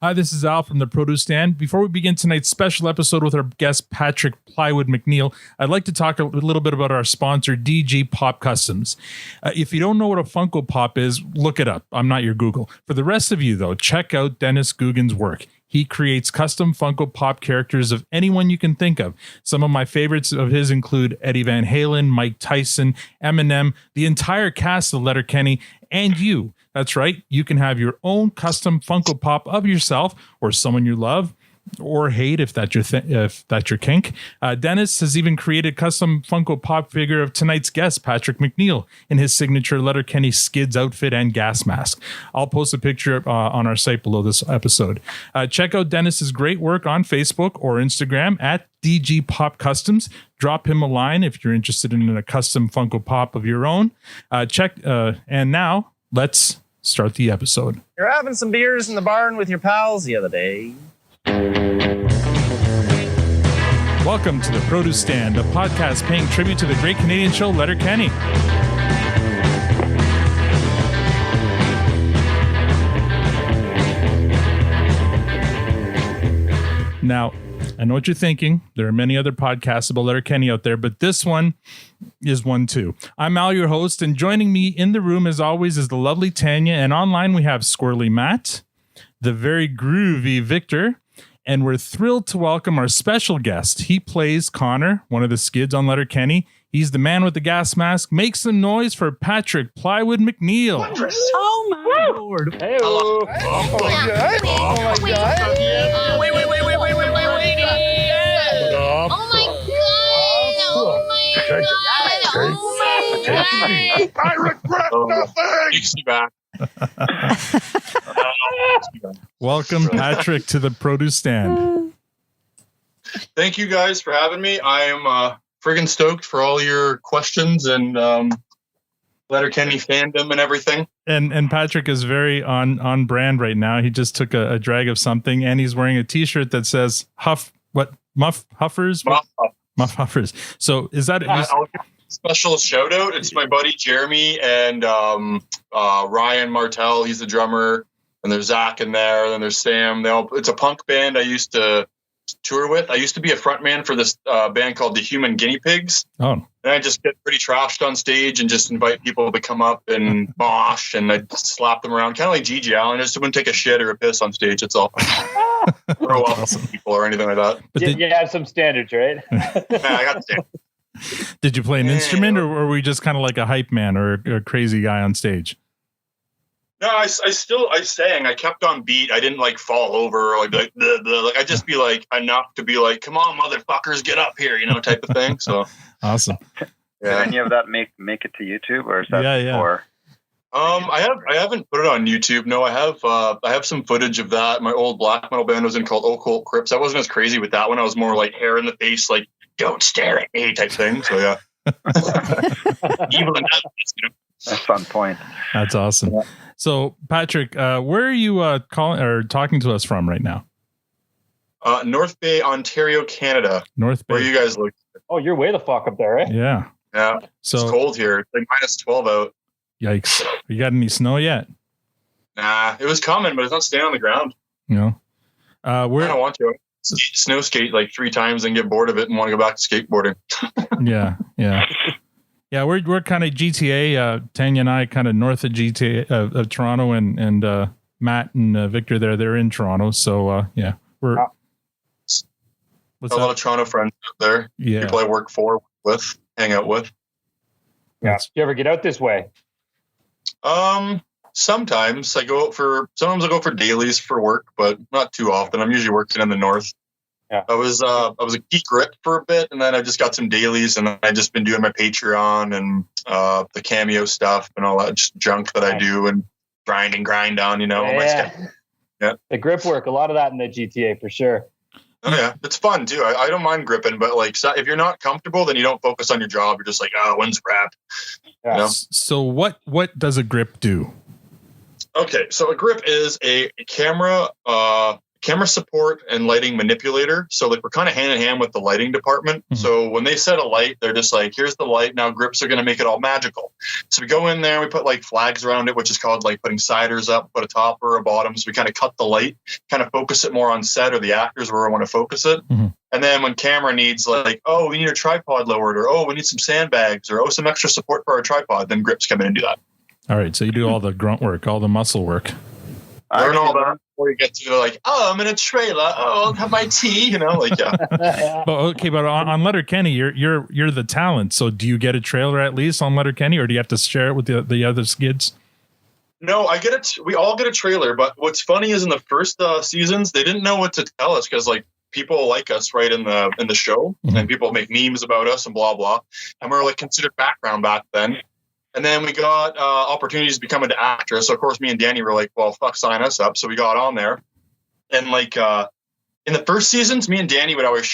Hi, this is Al from the Produce Stand. Before we begin tonight's special episode with our guest, Patrick Plywood McNeil, I'd like to talk a little bit about our sponsor, DG Pop Customs. If you don't know what a Funko Pop is, look it up. I'm not your Google. For the rest of you, though, check out Dennis Guggen's work. He creates custom Funko Pop characters of anyone you can think of. Some of my favorites of his include Eddie Van Halen, Mike Tyson, Eminem, the entire cast of Letterkenny, and you. That's right. You can have your own custom Funko Pop of yourself or someone you love or hate if that's your kink. Dennis has even created custom Funko Pop figure of tonight's guest, Patrick McNeil, in his signature Letterkenny Skids outfit and gas mask. I'll post a picture on our site below this episode. Check out Dennis's great work on Facebook or Instagram at DG Pop Customs. Drop him a line if you're interested in a custom Funko Pop of your own. And now let's start the episode. You're having some beers in the barn with your pals the other day. Welcome to the Produce Stand, a podcast paying tribute to the great Canadian show Letterkenny. Now, I know what you're thinking. There are many other podcasts about Letterkenny out there, but this one is one too. I'm Al, your host, and joining me in the room, as always, is the lovely Tanya, and online we have Squirrely Matt, the very groovy Victor, and we're thrilled to welcome our special guest. He plays Connor, one of the Skids on Letterkenny. He's the man with the gas mask. Make some noise for Patrick Plywood McNeil. Oh my Lord. Hey, oh my God. Oh my God. Wait. Oh my God. I regret nothing. You see back. Welcome, Patrick, to the Produce Stand. Thank you guys for having me. I am friggin' stoked for all your questions and Letterkenny fandom and everything. And Patrick is very on brand right now. He just took a drag of something, and he's wearing a T-shirt that says Muff Huffers. Muff Huffers. So is that special shout out? It's my buddy Jeremy and Ryan Martell. He's the drummer, and there's Zach in there, and then there's Sam. It's a punk band I used to tour with. I used to be a frontman for this band called the Human Guinea Pigs. Oh. And I just get pretty trashed on stage and just invite people to come up and mosh, and I slap them around, kind of like Gigi Allen. I just wouldn't take a shit or a piss on stage. That's all. Throw up awesome. People or anything like that. But you have some standards, right? Yeah, I got standards. Did you play an instrument, or were we just kind of like a hype man or a crazy guy on stage? No, I sang. I kept on beat. I didn't like fall over or like bleh, bleh. Like I'd just be like enough to be like, come on, motherfuckers, get up here, type of thing. So awesome. Yeah. Did any of that make it to YouTube, or is that before? I haven't put it on YouTube. No, I have some footage of that. My old black metal band was in called Occult Crips. I wasn't as crazy with that one. I was more like hair in the face, like don't stare at me type thing. So yeah. Evil and That's a fun point. That's awesome. Yeah. So Patrick, where are you calling or talking to us from right now? North Bay, Ontario, Canada. North Bay. Where you guys look? Oh, you're way the fuck up there, right? Yeah. Yeah. So it's cold here. It's like -12 out. Yikes. You got any snow yet? Nah, it was coming, but it's not staying on the ground. Where I don't want to. Snow skate like 3 times and get bored of it and want to go back to skateboarding. Yeah, we're kind of GTA. Tanya and I kind of north of GTA of Toronto, and Matt and Victor they're in Toronto. So yeah, we're. What's a lot of Toronto friends out there. Yeah, people I work with, hang out with. Yeah. Do you ever get out this way? Sometimes I go out for dailies for work, but not too often. I'm usually working in the north. Yeah. I was a geek grip for a bit, and then I just got some dailies, and I just been doing my Patreon and the Cameo stuff and all that just junk that I do and grind on, Yeah. The grip work, a lot of that in the GTA for sure. Oh yeah, it's fun too. I don't mind gripping, but like if you're not comfortable, then you don't focus on your job. You're just like, when's the wrap? Yeah. So what does a grip do? Okay, so a grip is a camera camera support and lighting manipulator. So like we're kind of hand in hand with the lighting department. Mm-hmm. So when they set a light, they're just like, here's the light. Now grips are going to make it all magical. So we go in there, we put like flags around it, which is called like putting siders up, put a top or a bottom. So we kind of cut the light, kind of focus it more on set or the actors where we want to focus it. Mm-hmm. And then when camera needs like, oh, we need a tripod lowered, or oh, we need some sandbags, or oh, some extra support for our tripod, then grips come in and do that. All right. So you do all the grunt work, all the muscle work. Learn all that before you get to like, oh, I'm in a trailer. Oh, I'll have my tea. Like, yeah. But on Letterkenny, you're the talent. So do you get a trailer at least on Letterkenny, or do you have to share it with the other skids? No, I get it. We all get a trailer. But what's funny is in the first seasons, they didn't know what to tell us because like people like us right in the show, mm-hmm. and people make memes about us and blah blah, and we're like considered background back then. And then we got opportunities to become an actress. So, of course, me and Danny were like, well, fuck, sign us up. So we got on there. And, like, in the first seasons, me and Danny would always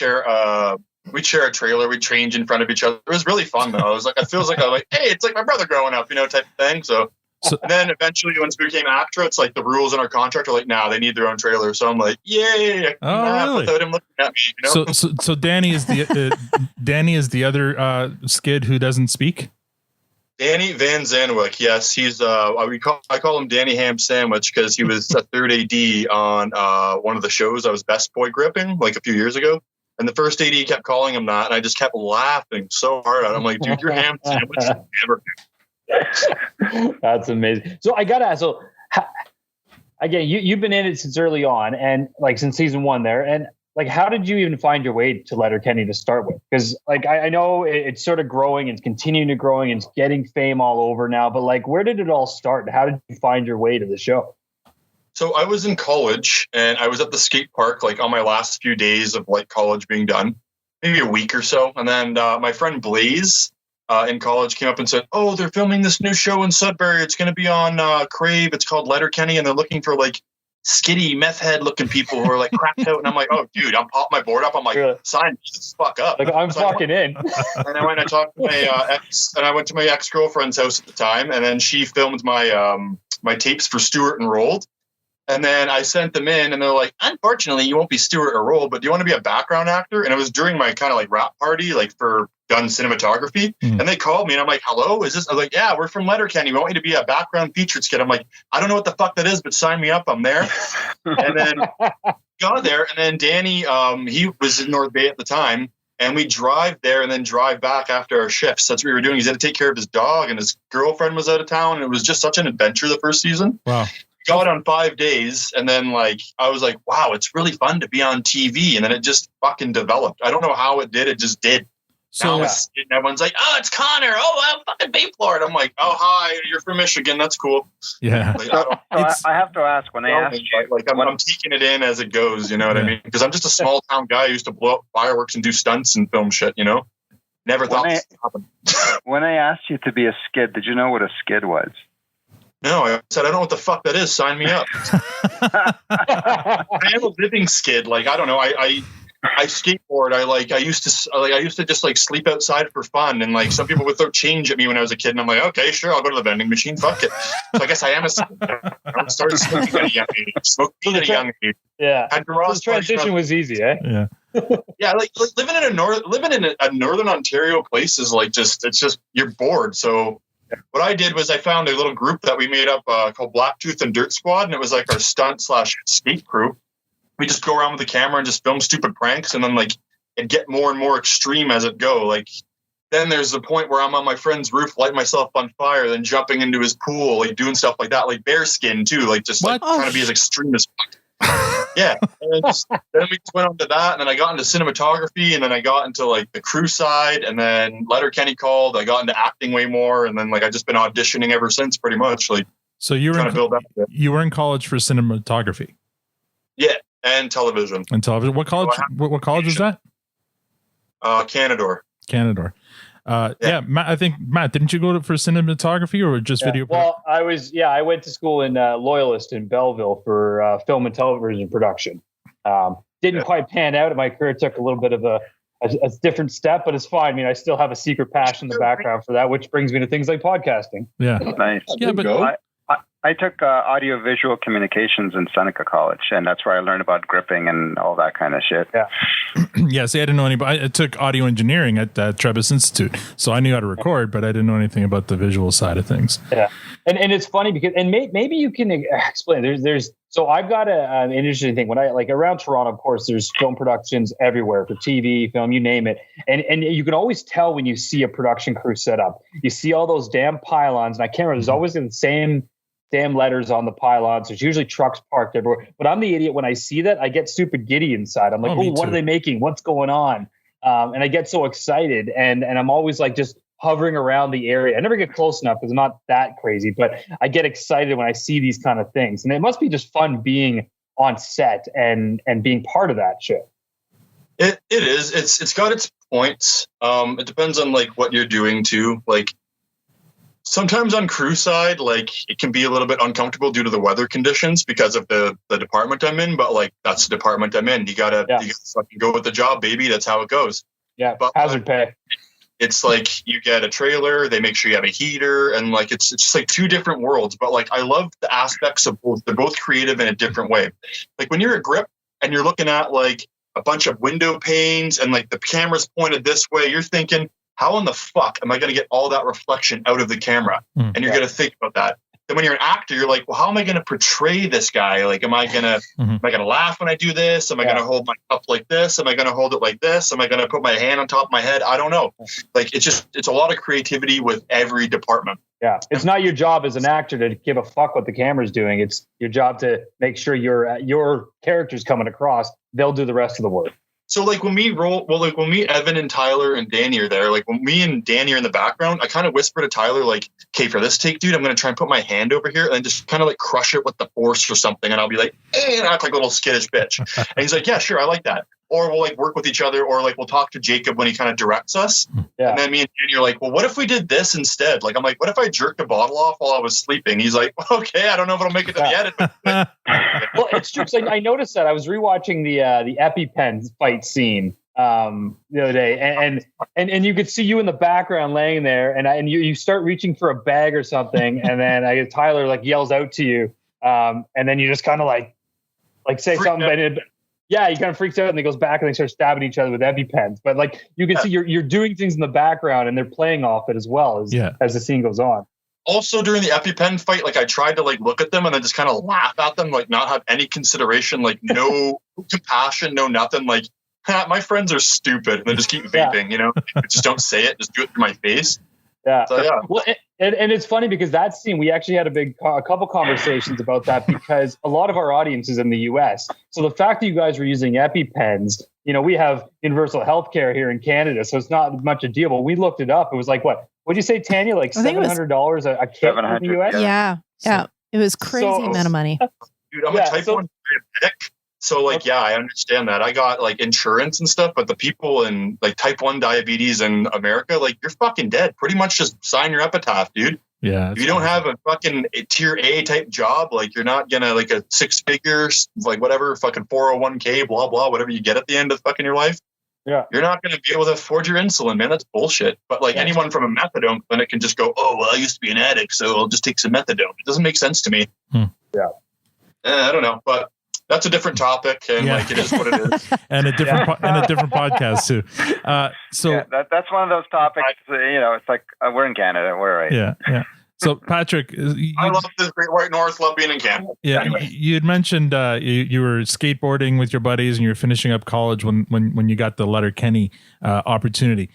we'd share a trailer. We'd change in front of each other. It was really fun, though. It feels like, hey, it's like my brother growing up, type of thing. So and then eventually, once we became actor, it's like the rules in our contract are like, nah, they need their own trailer. So I'm like, yay. Really? Without him looking at me, So Danny is the other skid who doesn't speak? Danny Van Zanwick, yes, he's I call him Danny Ham Sandwich because he was a third AD on one of the shows I was best boy gripping like a few years ago, and the first AD kept calling him that, and I just kept laughing so hard at him. I'm like, dude, you're Ham Sandwich. That's amazing. So I gotta ask. So again, you've been in it since early on, and like since season 1 there, and. Like, how did you even find your way to Letterkenny to start with? Because, like, I know it's sort of growing and it's continuing to growing and it's getting fame all over now. But, like, where did it all start? How did you find your way to the show? So I was in college and I was at the skate park, like, on my last few days of, like, college being done, maybe a week or so. And then my friend Blaze in college came up and said, oh, they're filming this new show in Sudbury. It's going to be on Crave. It's called Letterkenny. And they're looking for, like, skitty meth head looking people who are like cracked out, and I'm like, oh dude, I'm popping my board up. I'm like, sign me the fuck up. Like I'm fucking in. And I went and talked to my ex, and I went to my ex-girlfriend's house at the time, and then she filmed my my tapes for Stuart and Rolled. And then I sent them in, and they're like, unfortunately, you won't be Stuart or Rolled, but do you want to be a background actor? And it was during my kind of like rap party, like for done cinematography. Mm. And they called me and I'm like, hello, is this? I was like, yeah, we're from Letterkenny. We want you to be a background featured skit. I'm like, I don't know what the fuck that is, but sign me up. I'm there. And then got there. And then Danny, he was in North Bay at the time. And we drive there and then drive back after our shifts. That's what we were doing. He's had to take care of his dog and his girlfriend was out of town. And it was just such an adventure the first season. Wow. Got on 5 days, and then like I was like, wow, it's really fun to be on TV. And then it just fucking developed. I don't know how it did. It just did. So everyone's like, oh, it's Connor. Oh, I'm fucking Vape Lord. I'm like, oh, hi, you're from Michigan. That's cool. Yeah. Like, I have to ask when they asked you. Like I'm taking it in as it goes. You know what I mean? Because I'm just a small town guy who used to blow up fireworks and do stunts and film shit. Never thought this would happen. When I asked you to be a skid, did you know what a skid was? No, I said, I don't know what the fuck that is. Sign me up. I am a living skid. Like, I don't know. I skateboard. I used to just like sleep outside for fun. And like some people would throw change at me when I was a kid. And I'm like, okay, sure. I'll go to the vending machine. Fuck it. So I guess I am a skid. I started smoking at a young age. Smoking at a young age. Yeah. The transition was easy, eh? Yeah. Yeah. Like living in a northern Ontario place is like it's just you're bored. So what I did was I found a little group that we made up called Blacktooth and Dirt Squad, and it was like our stunt/skate crew. We just go around with the camera and just film stupid pranks, and then like it get more and more extreme as it go. Like then there's the point where I'm on my friend's roof, light myself on fire, then jumping into his pool, like doing stuff like that, like bearskin too, like just like trying to be as extreme as fuck. Yeah. And then we went on to that, and then I got into cinematography, and then I got into like the crew side, and then Letterkenny called. I got into acting way more, and then like I've just been auditioning ever since, pretty much. Like, so you were in college for cinematography? Yeah, and television. And television. What college? What college was that? Canadore. Yeah, Matt, I think didn't you go for cinematography or just video? Well, I went to school in Loyalist in Belleville for film and television production. Didn't quite pan out. My career took a little bit of a different step, but it's fine. I mean, I still have a secret passion in the background for that, which brings me to things like podcasting. Yeah, nice. Yeah, but I took audio-visual communications in Seneca College, and that's where I learned about gripping and all that kind of shit. Yeah. Yeah, see, I didn't know anybody. I took audio engineering at Trebas Institute, so I knew how to record, but I didn't know anything about the visual side of things. Yeah, and it's funny because maybe you can explain. There's so I've got an interesting thing when I like around Toronto. Of course, there's film productions everywhere for TV, film, you name it, and you can always tell when you see a production crew set up. You see all those damn pylons, and I can't remember. There's always the same damn letters on the pylons. There's usually trucks parked everywhere. But I'm the idiot when I see that. I get stupid giddy inside. I'm like, oh, what are they making? What's going on? And I get so excited, and I'm always like just hovering around the area. I never get close enough because I'm not that crazy, but I get excited when I see these kind of things. And it must be just fun being on set and being part of that shit. It is. It's got its points. It depends on like what you're doing too. Like sometimes on crew side, like it can be a little bit uncomfortable due to the weather conditions because of the department I'm in. But like that's the department I'm in. You gotta fucking go with the job, baby. That's how it goes. Yeah, but hazard pay. It's like you get a trailer, they make sure you have a heater, and like it's just like two different worlds. But like I love the aspects of both. They're both creative in a different way. Like when you're at grip and you're looking at like a bunch of window panes and like the camera's pointed this way, you're thinking, how in the fuck am I going to get all that reflection out of the camera? And you're going to think about that. Then when you're an actor, you're like, well, how am I going to portray this guy? Like, am I going to laugh when I do this? Am I going to hold my cup like this? Am I going to hold it like this? Am I going to put my hand on top of my head? I don't know. Like, it's a lot of creativity with every department. Yeah. It's not your job as an actor to give a fuck what the camera's doing. It's your job to make sure your character's coming across. They'll do the rest of the work. So like when me, Evan and Tyler and Danny are there, like when me and Danny are in the background, I kind of whisper to Tyler, like, okay, for this take, dude, I'm going to try and put my hand over here and just kind of like crush it with the force or something. And I'll be like, and act like a little skittish bitch. And he's like, yeah, sure. I like that. Or we'll like work with each other, or like we'll talk to Jacob when he kind of directs us. Yeah. And then me and Danny are like, well, what if we did this instead? Like, I'm like, what if I jerked a bottle off while I was sleeping? He's like, well, okay, I don't know if it'll make it to the edit. Well, it's true. Like, I noticed that I was rewatching the EpiPen fight scene the other day, and you could see you in the background laying there, and you start reaching for a bag or something, and then Tyler like yells out to you, and then you just kind of like say something, and he kind of freaks out, and he goes back and they start stabbing each other with EpiPens. But like you can see you're doing things in the background, and they're playing off it as well as the scene goes on. Also during the EpiPen fight, like I tried to like look at them and then just kind of laugh at them, like not have any consideration, like no compassion, no nothing. Like, my friends are stupid, and they just keep vaping. You know, just don't say it, just do it through my face. Yeah. So, yeah. Well, and it's funny because that scene, we actually had a couple conversations about that because a lot of our audience is in the US. So the fact that you guys were using EpiPens, you know, we have universal healthcare here in Canada, so it's not much a deal. But we looked it up. It was like, what? What'd you say, Tanya? Like $700 a kit in the US? Yeah. It was crazy amount of money. Dude, I'm a type 1 diabetic. So like, I understand that. I got like insurance and stuff, but the people in like type 1 diabetes in America, like you're fucking dead. Pretty much just sign your epitaph, dude. Yeah. If you don't have a fucking tier A type job, like you're not gonna like a 6 figures, like whatever, fucking 401k, blah, blah, whatever you get at the end of fucking your life. Yeah. You're not going to be able to afford your insulin, man. That's bullshit. But like anyone from a methadone clinic can just go, oh, well, I used to be an addict, so I'll just take some methadone. It doesn't make sense to me. Yeah. I don't know, but that's a different topic, and like it is what it is. And a different podcast too. That's one of those topics. You know, it's like we're in Canada, we're right. Yeah. So Patrick, I love the Great White North. Love being in Canada. Yeah, anyway. You had mentioned you were skateboarding with your buddies, and you were finishing up college when you got the Letterkenny opportunity.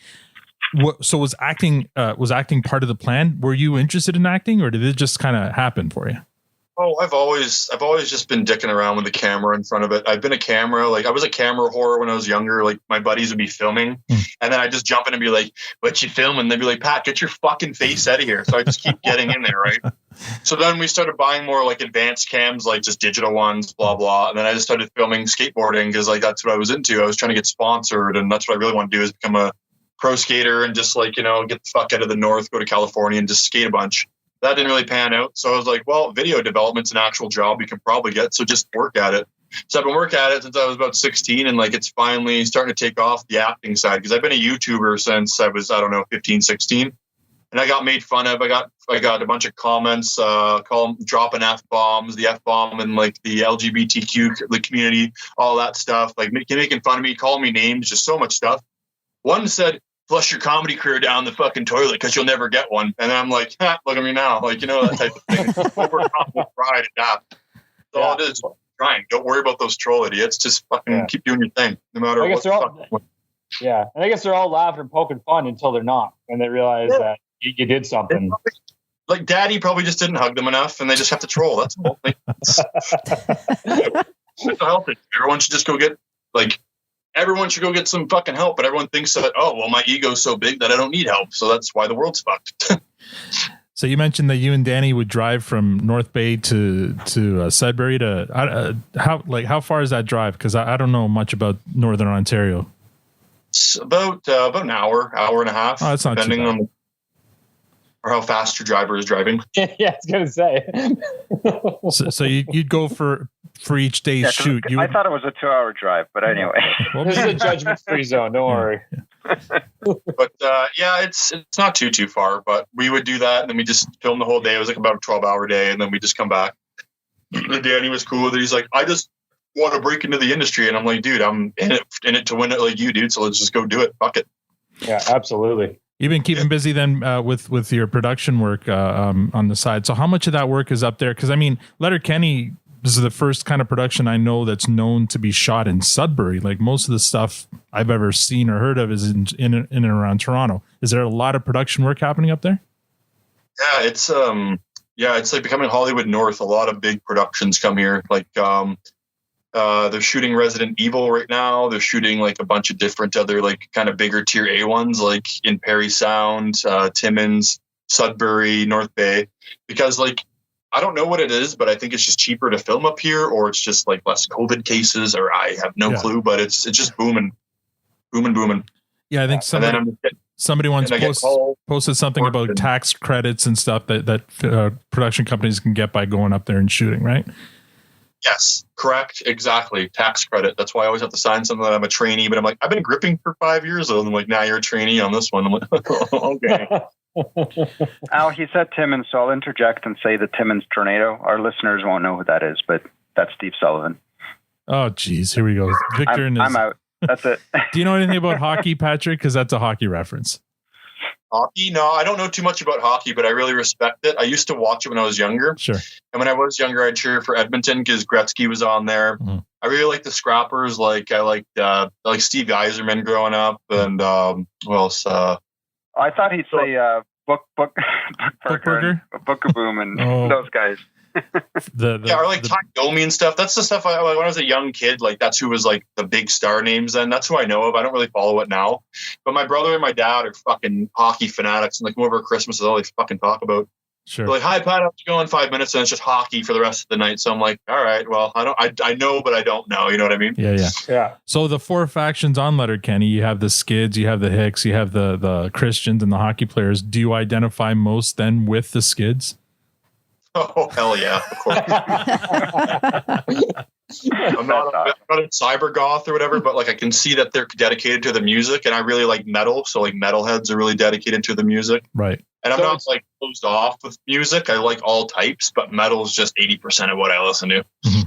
So was acting part of the plan? Were you interested in acting, or did it just kind of happen for you? Oh, I've always just been dicking around with the camera in front of it. I've been a camera, like I was a camera whore when I was younger. Like my buddies would be filming, and then I just jump in and be like, "What you filming?" They'd be like, "Pat, get your fucking face out of here." So I just keep getting in there, right? So then we started buying more like advanced cams, like just digital ones, blah blah. And then I just started filming skateboarding because like that's what I was into. I was trying to get sponsored, and that's what I really want to do is become a pro skater and just like, you know, get the fuck out of the north, go to California and just skate a bunch. That didn't really pan out. So I was like, well, video development's an actual job you can probably get. So just work at it. So I've been working at it since I was about 16, and like it's finally starting to take off the acting side because I've been a YouTuber since I was, 15, 16. and I got made fun of. I got a bunch of comments, dropping F-bombs, the F-bomb and like the LGBTQ community, all that stuff, like making fun of me, calling me names, just so much stuff. One said, flush your comedy career down the fucking toilet because you'll never get one. And I'm like, look at me now. Like, that type of thing. Overcome pride and that. That's all it is. Trying. Don't worry about those troll idiots. Just fucking keep doing your thing, no matter what. Yeah, and I guess they're all laughing and poking fun until they're not, and they realize that you did something. Like Daddy probably just didn't hug them enough, and they just have to troll. That's the whole thing. Mental health. Everyone should just go get everyone should go get some fucking help, but everyone thinks that my ego's so big that I don't need help, so that's why the world's fucked. So you mentioned that you and Danny would drive from North Bay to Sudbury to how far is that drive? Because I don't know much about Northern Ontario. It's about an hour and a half. Oh, that's not depending too bad. on or how fast your driver is driving. Yeah, I was gonna say. So you'd go for each day's shoot. I thought it was a 2-hour drive, but anyway. Well, This is a judgment-free zone. Don't worry. But it's not too far. But we would do that, and then we just film the whole day. It was like about a 12-hour day, and then we just come back. And Danny was cool with it. He's like, I just want to break into the industry, and I'm like, dude, I'm in it to win it like you, dude. So let's just go do it. Fuck it. Yeah, absolutely. You've been keeping busy then with your production work on the side. So how much of that work is up there? Because I mean, Letterkenny is the first kind of production I know that's known to be shot in Sudbury. Like most of the stuff I've ever seen or heard of is in and around Toronto. Is there a lot of production work happening up there? Yeah, it's like becoming Hollywood North. A lot of big productions come here. Like they're shooting Resident Evil right now. They're shooting like a bunch of different other like kind of bigger tier A ones, like in Parry Sound, Timmins, Sudbury, North Bay, because like I don't know what it is, but I think it's just cheaper to film up here, or it's just like less COVID cases, or I have no clue. But it's just booming. Yeah, I think somebody once posted something about tax credits and stuff that production companies can get by going up there and shooting, right? Yes, correct. Exactly. Tax credit. That's why I always have to sign something that I'm a trainee, but I'm like, I've been gripping for 5 years. And I'm like, now you're a trainee on this one. I'm like, okay. Al, he said Timmins, so I'll interject and say the Timmins tornado. Our listeners won't know who that is, but that's Steve Sullivan. Oh, geez. Here we go. Victor I'm out. That's it. Do you know anything about hockey, Patrick? Because that's a hockey reference. Hockey? No, I don't know too much about hockey, but I really respect it. I used to watch it when I was younger. Sure. And when I was younger, I'd cheer for Edmonton because Gretzky was on there. Mm-hmm. I really like the Scrappers. Like I liked Steve Yzerman growing up, and who else? I thought he'd say Book-a-Boom and those guys. Or like Ty Domi and stuff. That's the stuff when I was a young kid, like that's who was like the big star names then. That's who I know of. I don't really follow it now. But my brother and my dad are fucking hockey fanatics, and like over Christmas is all they fucking talk about. Sure. They're like, hi Pat, I have to go in 5 minutes, and it's just hockey for the rest of the night. So I'm like, all right, well, I know, but I don't know. You know what I mean? Yeah. So the four factions on Letterkenny, you have the Skids, you have the Hicks, you have the Christians, and the hockey players. Do you identify most then with the Skids? Oh, hell yeah, of course. I'm not a cyber goth or whatever, but like I can see that they're dedicated to the music, and I really like metal. So like metalheads are really dedicated to the music. Right. And I'm not like closed off with music. I like all types, but metal is just 80% of what I listen to. Mm-hmm.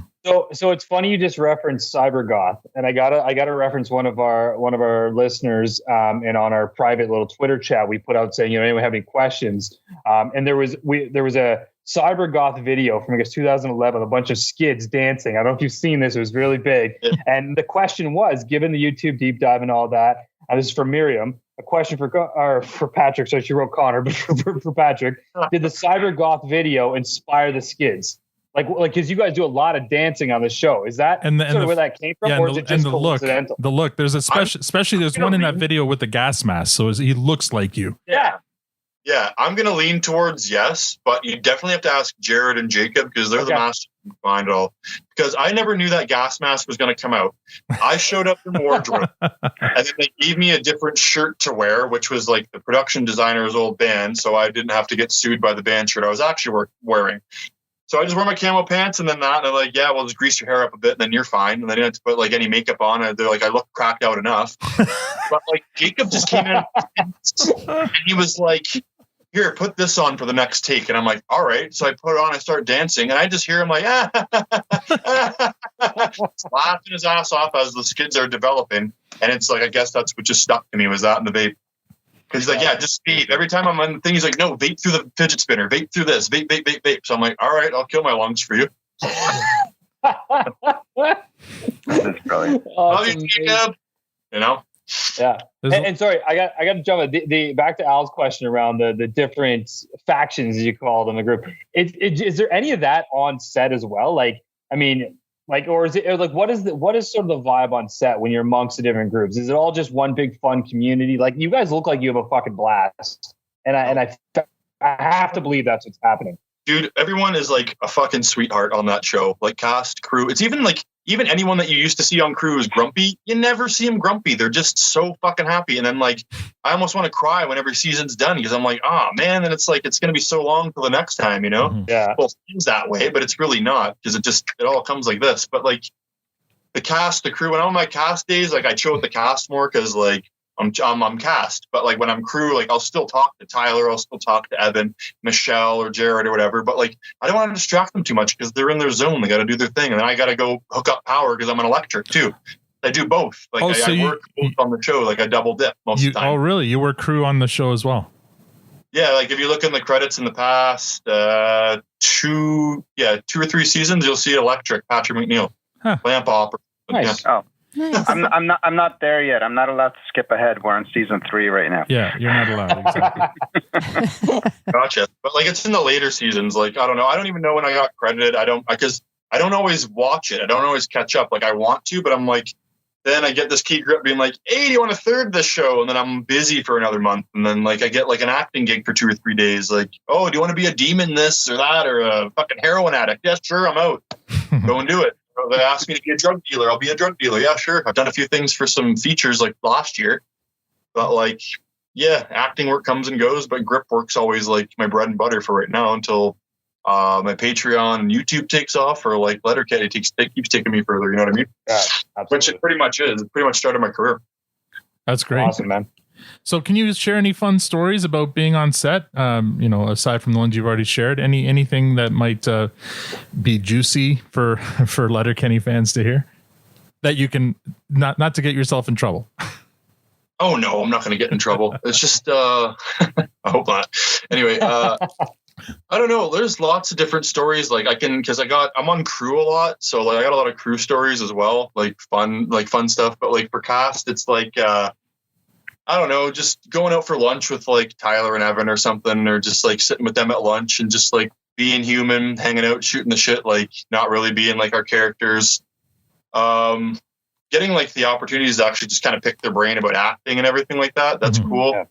So it's funny you just referenced cyber goth, and I gotta reference one of our listeners, and on our private little Twitter chat we put out saying, anyone have any questions? And there was a cyber goth video from I guess 2011, a bunch of skids dancing. I don't know if you've seen this; it was really big. Yeah. And the question was, given the YouTube deep dive and all that, this is for Miriam. A question for Patrick. So she wrote Connor, but for Patrick, did the cyber goth video inspire the Skids? Like, because you guys do a lot of dancing on the show. Is that where that came from, or is it just coincidental? The look. There's especially there's one in that video with the gas mask, so he looks like you. Yeah, I'm going to lean towards yes, but you definitely have to ask Jared and Jacob because they're the masters behind it all. Because I never knew that gas mask was going to come out. I showed up in wardrobe, and then they gave me a different shirt to wear, which was like the production designer's old band, so I didn't have to get sued by the band shirt I was actually wearing. So I just wear my camo pants and then that, and they're like, yeah, well, just grease your hair up a bit and then you're fine. And then you don't have to put like any makeup on. They're like, I look cracked out enough. But like Jacob just came in and he was like, here, put this on for the next take. And I'm like, all right. So I put it on, I start dancing, and I just hear him like, laughing his ass off as the skids are developing. And it's like, I guess that's what just stuck to me was that in the vape. Because he's like, yeah, just vape. Every time I'm on the thing, he's like, no, vape through the fidget spinner, vape through this, vape, vape, vape, vape. So I'm like, all right, I'll kill my lungs for you. That's brilliant. Love you, Jacob. You know? Yeah. And sorry, I got to jump the back to Al's question around the different factions, as you call them, the group. Is there any of that on set as well? Like, I mean, like, or is it or like what is sort of the vibe on set when you're amongst the different groups? Is it all just one big fun community? Like, you guys look like you have a fucking blast, and I have to believe that's what's happening. Dude, everyone is like a fucking sweetheart on that show. Like, cast, crew. It's even anyone that you used to see on crew is grumpy. You never see them grumpy. They're just so fucking happy. And then, like, I almost want to cry when every season's done because I'm like, oh man, then it's like it's gonna be so long till the next time, you know? Mm-hmm. Yeah. Well, it seems that way, but it's really not because it all comes like this. But like the cast, the crew, when I'm on my cast days, like I chill with the cast more because like I'm cast, but like when I'm crew, like I'll still talk to Tyler, I'll still talk to Evan, Michelle, or Jared or whatever. But like I don't want to distract them too much because they're in their zone. They got to do their thing, and then I got to go hook up power because I'm an electric too. I do both. Like I work both on the show. Like I double dip most of the time. Oh, really? You work crew on the show as well? Yeah, like if you look in the credits in the past 2 or 3 seasons, you'll see electric Patrick McNeil, lamp opera. Nice. Yeah. Oh, nice. I'm not there yet. I'm not allowed to skip ahead. We're on season 3 right now. Yeah, you're not allowed. Exactly. Gotcha. But like it's in the later seasons. Like I don't know. I don't even know when I got credited. Because I don't always watch it. I don't always catch up. Like I want to, but I'm like, then I get this key grip being like, hey, do you want to third this show? And then I'm busy for another month. And then like I get like an acting gig for 2 or 3 days. Like, oh, do you want to be a demon this or that or a fucking heroin addict? Yeah, sure, I'm out. Go and do it. Or they ask me to be a drug dealer. I'll be a drug dealer. Yeah, sure. I've done a few things for some features like last year. But like, yeah, acting work comes and goes. But grip work's always like my bread and butter for right now until my Patreon and YouTube takes off, or like Letterkenny keeps taking me further. You know what I mean? Yeah, absolutely. Which it pretty much is. It pretty much started my career. That's great. Awesome, man. So can you share any fun stories about being on set? Aside from the ones you've already shared, anything that might be juicy for Letterkenny fans to hear that you can not to get yourself in trouble. Oh no, I'm not going to get in trouble. It's just, I hope not. Anyway, I don't know. There's lots of different stories. Like I'm on crew a lot. So like I got a lot of crew stories as well, like fun stuff. But like for cast, it's like, I don't know, just going out for lunch with like Tyler and Evan or something, or just like sitting with them at lunch and just like being human, hanging out, shooting the shit, like not really being like our characters. Getting like the opportunities to actually just kind of pick their brain about acting and everything like that. That's cool.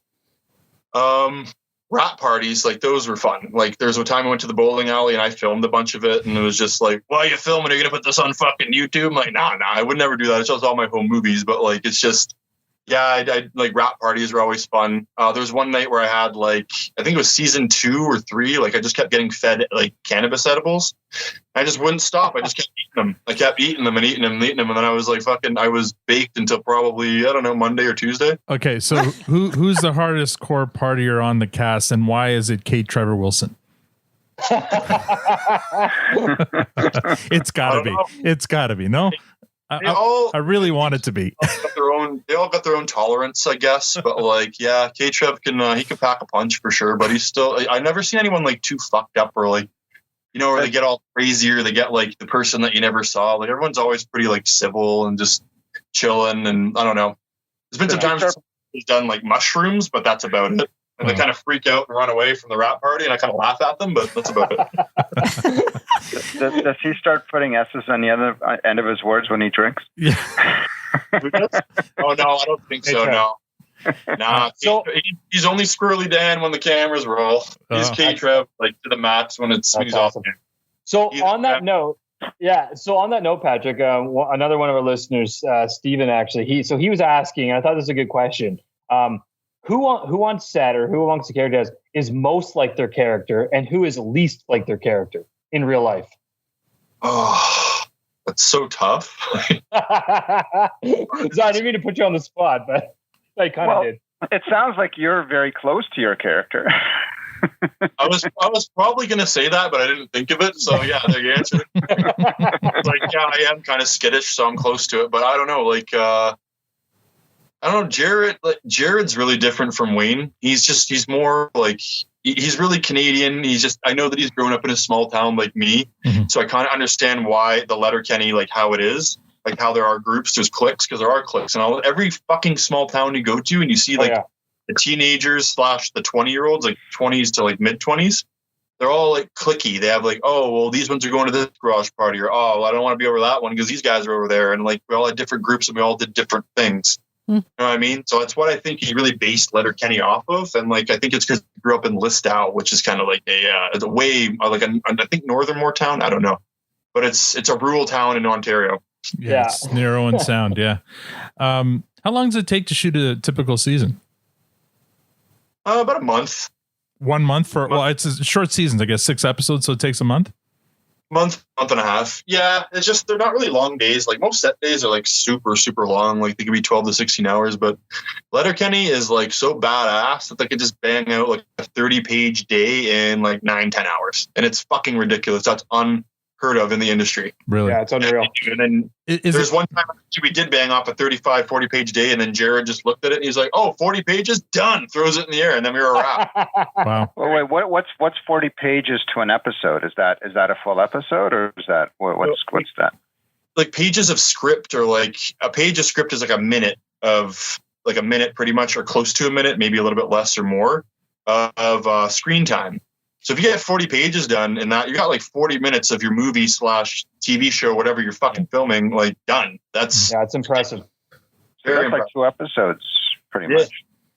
Yeah. Rap parties, like those were fun. Like there was a time I went to the bowling alley and I filmed a bunch of it, and it was just like, why are you filming? Are you gonna put this on fucking YouTube? I'm like, nah, I would never do that. It's just all my home movies, but like it's just, yeah, I like rap parties were always fun. There was one night where I had like, I think it was season 2 or 3. Like I just kept getting fed like cannabis edibles. I just wouldn't stop. I just kept eating them. I kept eating them and eating them and eating them. And then I was like, I was baked until probably, I don't know, Monday or Tuesday. Okay. So who's the hardest core partier on the cast, and why is it Kate Trevor Wilson? It's gotta be. It's gotta be. No? I really want it to be. They all got their own tolerance, I guess. But like, yeah, K-Trev he can pack a punch for sure. But he's still. I've never seen anyone like too fucked up or like, or they get all crazy or they get like the person that you never saw. Like everyone's always pretty like civil and just chilling. And I don't know. There's been some times he's done like mushrooms, but that's about it. And they kind of freak out and run away from the rap party, and I kind of laugh at them, but that's about it. Does he start putting S's on the other end of his words when he drinks? Yeah. Oh, no, I don't think so, no. Nah, he's only Squirrely Dan when the cameras roll. He's K-Trev, like, to the max when he's awesome. off. So on that note, Patrick, another one of our listeners, Steven, actually, he was asking, and I thought this was a good question, who on set or who amongst the characters is most like their character, and who is least like their character in real life? Oh, that's so tough. So I didn't mean to put you on the spot, but I kind of did. It sounds like you're very close to your character. I was probably gonna say that, but I didn't think of it. So yeah, there you answered it. Like, yeah, I am kind of skittish, so I'm close to it. But I don't know, like I don't know, Jared's really different from Wayne. He's more like he's really Canadian. I know that he's grown up in a small town like me. Mm-hmm. So I kind of understand why the Letterkenny, like how it is, like how there are groups, there's cliques, because there are cliques, and every fucking small town you go to and you see like the teenagers / the 20-year-olds, like 20s to like mid 20s, they're all like cliquey. They have like, oh, well, these ones are going to this garage party, or oh, well, I don't want to be over that one because these guys are over there. And like we all had different groups and we all did different things. You know what I mean? So that's what I think he really based Letterkenny off of. And like, I think it's because he grew up in Listowel, which is kind of like a way like I think Northernmore town. I don't know, but it's a rural town in Ontario. Yeah. It's narrow and sound. Yeah. How long does it take to shoot a typical season? About a month. 1 month for, well, it's a short seasons, I guess, 6 episodes. So it takes a month. Month and a half. Yeah. It's just, they're not really long days. Like most set days are like super, super long. Like they could be 12 to 16 hours, but Letterkenny is like so badass that they could just bang out like a 30-page day in like 9-10 hours. And it's fucking ridiculous. That's unheard of in the industry. Really? Yeah, it's unreal. And then there's one time we did bang off a 40-page day, and then Jared just looked at it and he's like, oh, 40 pages? Done. Throws it in the air, and then we were a wrap. Wow. Well, wait, what's 40 pages to an episode? Is that a full episode, or is that what's that? Like pages of script, or like a page of script is like a minute pretty much, or close to a minute, maybe a little bit less or more of screen time. So if you get 40 pages done in that, you got like 40 minutes of your movie / TV show, whatever you're fucking filming, like done. That's impressive. Very impressive. Like 2 episodes, pretty much.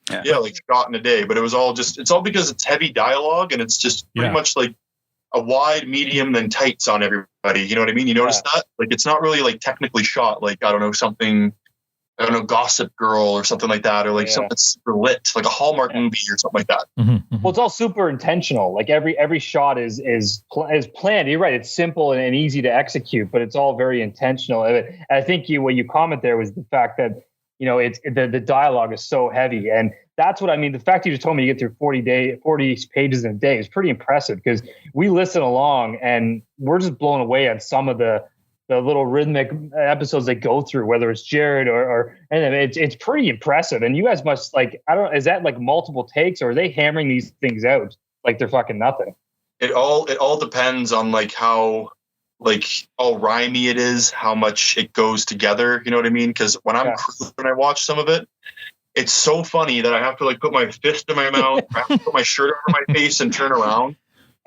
Yeah, like shot in a day. But it's all because it's heavy dialogue, and it's just pretty much like a wide, medium, then tights on everybody. You know what I mean? You notice that? Like it's not really like technically shot like, I don't know, Gossip Girl or something like that, or like something that's super lit, like a Hallmark movie or something like that. Mm-hmm, mm-hmm. Well, it's all super intentional. Like every shot is planned. You're right. It's simple and easy to execute, but it's all very intentional. And I think what you comment there was the fact that, you know, it's the dialogue is so heavy, and that's what I mean. The fact that you just told me you get through 40 pages in a day is pretty impressive, because we listen along and we're just blown away on some of the little rhythmic episodes they go through, whether it's Jared or it's pretty impressive. And you guys must is that like multiple takes, or are they hammering these things out like they're fucking nothing? It all depends on like how like all rhymey it is, how much it goes together. You know what I mean? Because when I watch some of it, it's so funny that I have to like put my fist in my mouth, I have to put my shirt over my face and turn around.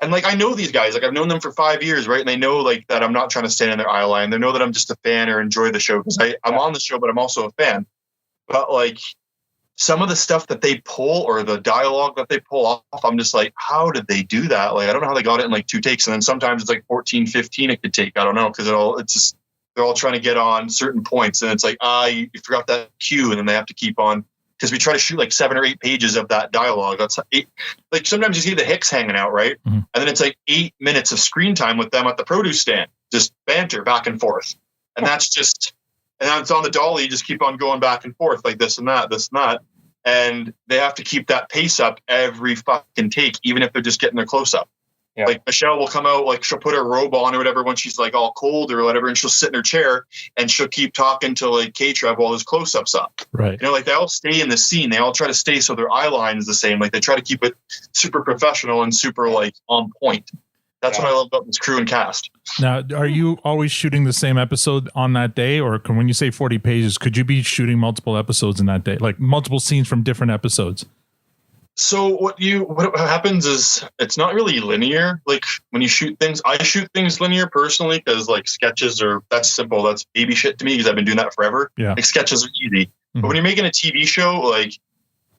And like, I know these guys, like I've known them for 5 years, right? And they know like that I'm not trying to stand in their eye line. They know that I'm just a fan or enjoy the show, because I'm on the show, but I'm also a fan. But like some of the stuff that they pull, or the dialogue that they pull off, I'm just like, how did they do that? Like, I don't know how they got it in like 2 takes. And then sometimes it's like 14, 15 it could take. I don't know. Because they're all trying to get on certain points. And it's like, you forgot that cue. And then they have to keep on. Because we try to shoot like 7 or 8 pages of that dialogue. That's 8. Like sometimes you see the Hicks hanging out, right? Mm-hmm. And then it's like 8 minutes of screen time with them at the produce stand, just banter back and forth. And that's and it's on the dolly. You just keep on going back and forth like this and that, this and that. And they have to keep that pace up every fucking take, even if they're just getting their close up. Yeah. Like Michelle will come out, like she'll put her robe on or whatever when she's like all cold or whatever, and she'll sit in her chair and she'll keep talking to like K-Trev while his close-ups up. Right. You know, like they all stay in the scene. They all try to stay so their eye line is the same. Like they try to keep it super professional and super like on point. That's what I love about this crew and cast. Now, are you always shooting the same episode on that day, or when you say 40 pages, could you be shooting multiple episodes in that day, like multiple scenes from different episodes? So what happens is it's not really linear. Like when you shoot things, I shoot things linear personally, because like sketches that's simple. That's baby shit to me, because I've been doing that forever. Yeah. Like sketches are easy. Mm-hmm. But when you're making a TV show, like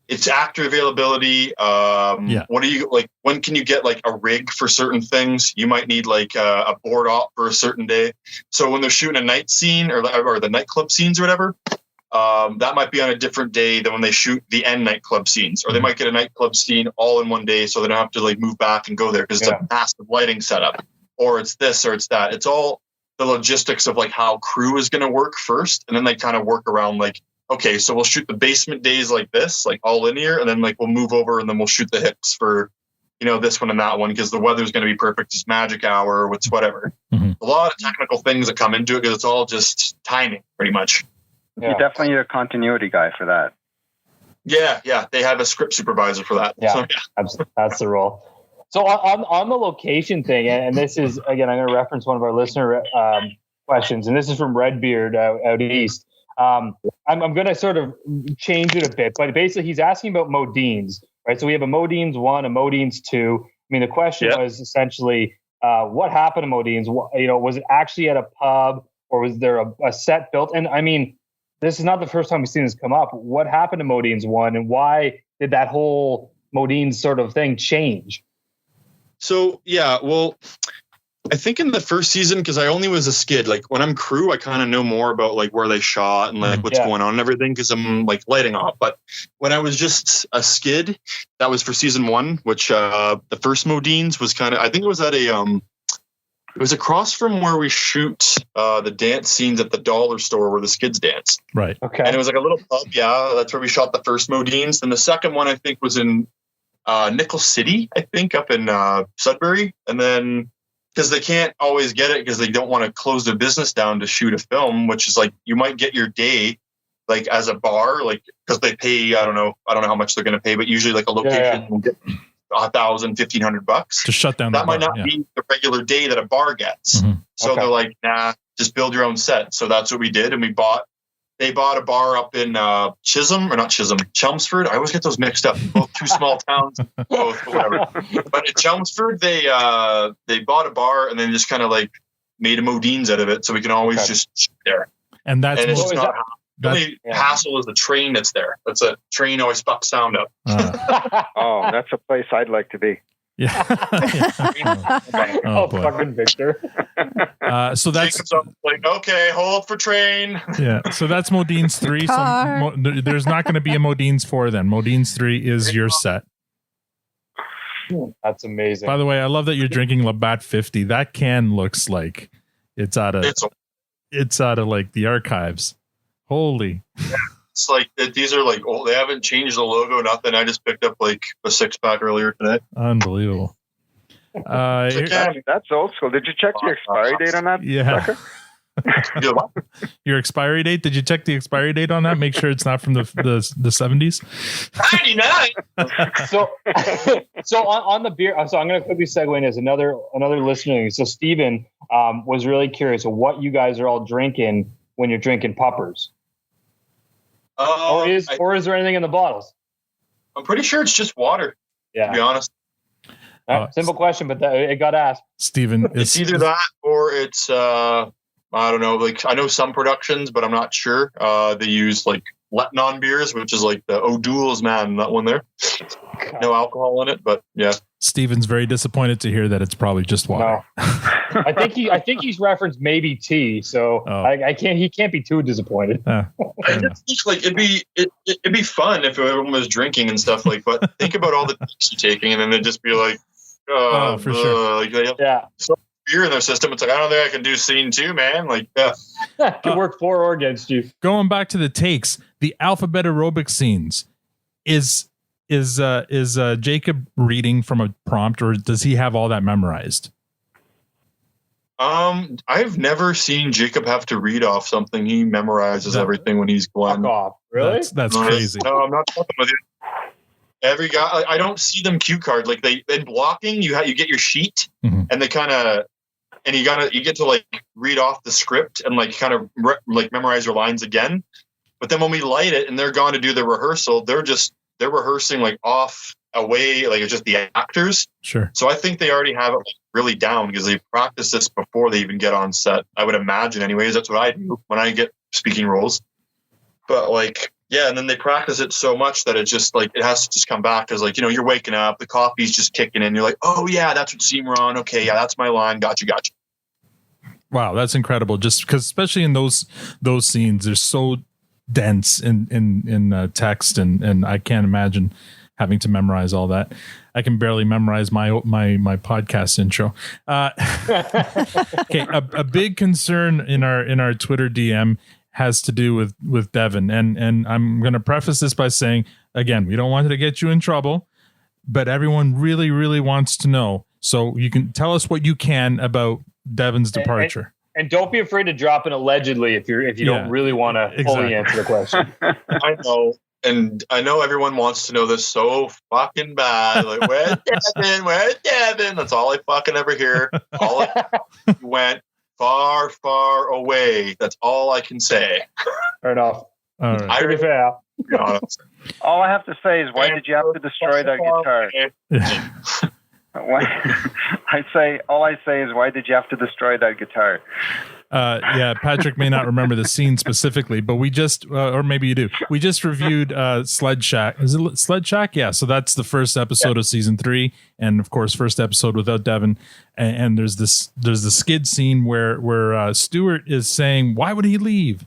it's actor availability. What do you like? When can you get like a rig for certain things? You might need like a board op for a certain day. So when they're shooting a night scene or the nightclub scenes or whatever, that might be on a different day than when they shoot the end nightclub scenes, or they might get a nightclub scene all in one day, so they don't have to like move back and go there because it's a massive lighting setup, or it's this or it's that. It's all the logistics of like how crew is going to work first, and then they kind of work around like, okay, so we'll shoot the basement days like this, like all linear, and then like we'll move over and then we'll shoot the Hicks for this one and that one because the weather's going to be perfect. It's magic hour, whatever. Mhm. A lot of technical things that come into it because it's all just timing, pretty much. You definitely need a continuity guy for that. Yeah. They have a script supervisor for that. Yeah. So, That's the role. So on the location thing, and this is, again, I'm going to reference one of our listener questions, and this is from Redbeard out east. I'm going to sort of change it a bit, but basically he's asking about Modines, right? So we have a Modines 1, a Modines 2. I mean, the question was essentially, what happened to Modines? Was it actually at a pub, or was there a set built? And I mean, this is not the first time we've seen this come up. What happened to Modines 1, and why did that whole Modines sort of thing change? So, I think in the first season, because I only was a skid, like when I'm crew, I kind of know more about like where they shot and like what's going on and everything because I'm like lighting off. But when I was just a skid, that was for season 1, which the first Modines was kind of, I think it was at it was across from where we shoot the dance scenes at the dollar store where the skids dance. Right. Okay. And it was like a little pub. Yeah, that's where we shot the first Modines. And the second one, I think, was in Nickel City, I think, up in Sudbury. And then because they can't always get it because they don't want to close their business down to shoot a film, which is like you might get your day like as a bar, like because they pay, I don't know how much they're going to pay, but usually like a location will get $1,000, $1,500 to shut down that the might bar, not be the regular day that a bar gets. Mhm. So they're like, nah, just build your own set. So that's what we did. And they bought a bar up in Chelmsford. I always get those mixed up. Both two small towns, both, whatever. But in Chelmsford, they bought a bar and then just kind of like made a Modines out of it. So we can always just shoot there. And that's And it's most, just not the only hassle is the train that's there. That's a train always fucks sound up. Oh, that's a place I'd like to be. yeah. Oh, boy. fucking Victor. So that's Jacob's up, like, okay, hold for train. yeah. So that's Modines 3. Car. So there's not going to be a Modines 4 then. Modines 3 is your set. That's amazing. By the way, I love that you're drinking Labatt 50. That can looks like it's out of like the archives. Holy. It's like these are like old. They haven't changed the logo, nothing. I just picked up like a 6-pack earlier today. Unbelievable. That's old school. Did you check the expiry date on that? Yeah. Your expiry date? Did you check the expiry date on that? Make sure it's not from the 70s. 99. So on the beer. So I'm going to quickly segue in as another listener. So Steven was really curious of what you guys are all drinking when you're drinking puppers. Or is there anything in the bottles? I'm pretty sure it's just water. Yeah. To be honest, simple question, but it got asked. Steven, it's either that or it's I don't know. Like I know some productions, but I'm not sure. They use like Letterkenny beers, which is like the O'Doul's, man. That one there, no alcohol in it, but yeah. Steven's very disappointed to hear that it's probably just water. No. I think he's referenced maybe tea, so he can't be too disappointed. I just think, like it'd be fun if everyone was drinking and stuff like. But think about all the drinks you're taking, and then they'd just be like, for sure. Like they have so much beer in their system. It's like I don't think I can do scene 2, man. Like could work for or against you. Going back to the takes, the alphabet aerobic scenes is Jacob reading from a prompt, or does he have all that memorized? I've never seen Jacob have to read off something. He memorizes everything when he's going. Fuck off. Really? That's crazy. No, I'm not talking with you. Every guy, I don't see them cue cards. Like in blocking, you get your sheet, and they kind of, and you get to like read off the script and like kind of like memorize your lines again. But then when we light it and they're gone to do the rehearsal, they're rehearsing like off away, like it's just the actors. Sure. So I think they already have it really down because they practice this before they even get on set. I would imagine, anyways. That's what I do when I get speaking roles. But like, yeah, and then they practice it so much that it's just like it has to just come back because like you're waking up, the coffee's just kicking in. You're like, oh yeah, that's what scene we're on. Okay, yeah, that's my line. Gotcha. Wow, that's incredible. Just because, especially in those scenes, they're so dense in text, and I can't imagine having to memorize all that. I can barely memorize my podcast intro. Okay, a big concern in our Twitter DM has to do with Devin, and I'm going to preface this by saying, again, we don't want to get you in trouble. but everyone really, really wants to know. So you can tell us what you can about Devin's departure. And don't be afraid to drop an allegedly if you don't really want to fully answer the question. I know. And I know everyone wants to know this so fucking bad. Like, where's Devin? Where's Devin? That's all I fucking ever hear. All I went far, far away. That's all I can say. Fair enough. All right. Pretty fair. Be honest. All I have to say is, why did you have to destroy that guitar? All I say is, why did you have to destroy that guitar? Yeah, Patrick may not remember the scene specifically, but we just, or maybe you do. We just reviewed Sled Shack. Is it Sled Shack? Yeah. So that's the first episode of season 3, and of course, first episode without Devin. And there's the skid scene where Stuart is saying, "Why would he leave?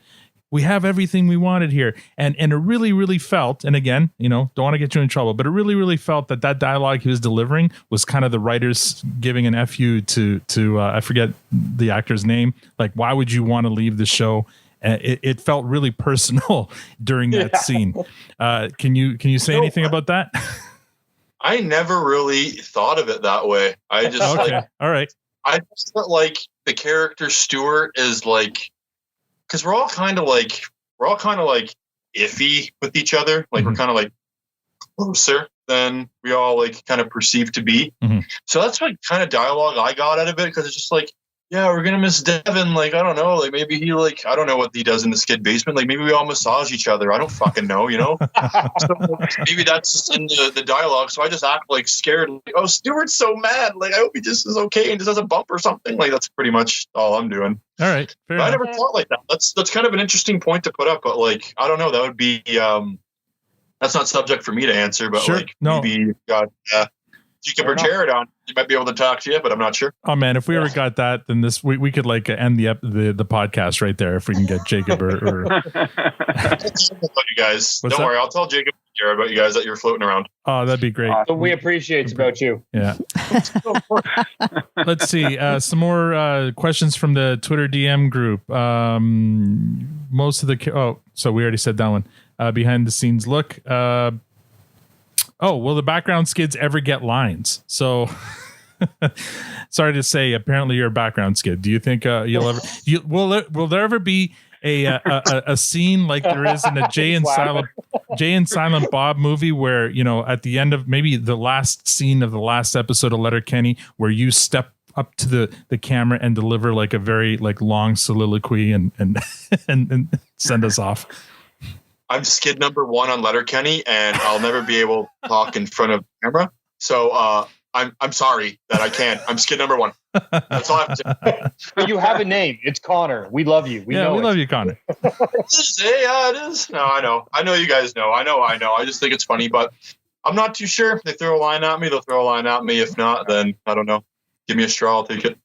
We have everything we wanted here." And it really, really felt, and again, don't want to get you in trouble, but it really, really felt that dialogue he was delivering was kind of the writers giving an FU to I forget the actor's name. Like, why would you want to leave the show? It felt really personal during that scene. Can you say anything about that? I never really thought of it that way. I just all right. I just felt like the character Stuart is like, because we're all kind of like iffy with each other. Like we're kind of like closer than we all like kind of perceive to be. Mm-hmm. So that's like kind of dialogue I got out of it, because it's just like, yeah, we're gonna miss Devin. Like, I don't know. Like maybe he I don't know what he does in the skid basement. Like maybe we all massage each other. I don't fucking know, So maybe that's just in the dialogue. So I just act like scared. Like, oh, Stuart's so mad. Like I hope he just is okay and just has a bump or something. Like that's pretty much all I'm doing. All right. Fair enough. I never thought like that. That's kind of an interesting point to put up. But like, I don't know. That would be that's not subject for me to answer. But sure. Maybe you got Jacob or Jared on. You might be able to talk to you, but I'm not sure. Oh man, if we ever got that, then we could like end the podcast right there if we can get Jacob or I'll tell you guys. Don't worry, I'll tell Jacob and Jared about you guys that you're floating around. Oh, that'd be great. But we appreciate it's about you. Yeah. Let's see. Some more questions from the Twitter DM group. Most of the so we already said that one. Behind the scenes look. Will the background skids ever get lines? So, sorry to say, apparently you're a background skid. Do you think you'll ever? Will there ever be a scene like there is in a Jay and Silent Bob movie where at the end of maybe the last scene of the last episode of Letterkenny, where you step up to the camera and deliver like a very like long soliloquy and send us off? I'm skid number 1 on Letterkenny, and I'll never be able to talk in front of camera. So I'm sorry that I can't. I'm skid number 1. That's all I have to say. But you have a name. It's Connor. We love you. We love you, Connor. Yeah, it is. No, I know. I know you guys know. I know. I just think it's funny, but I'm not too sure. If they throw a line at me, they'll throw a line at me. If not, then I don't know. Give me a straw. I'll take it.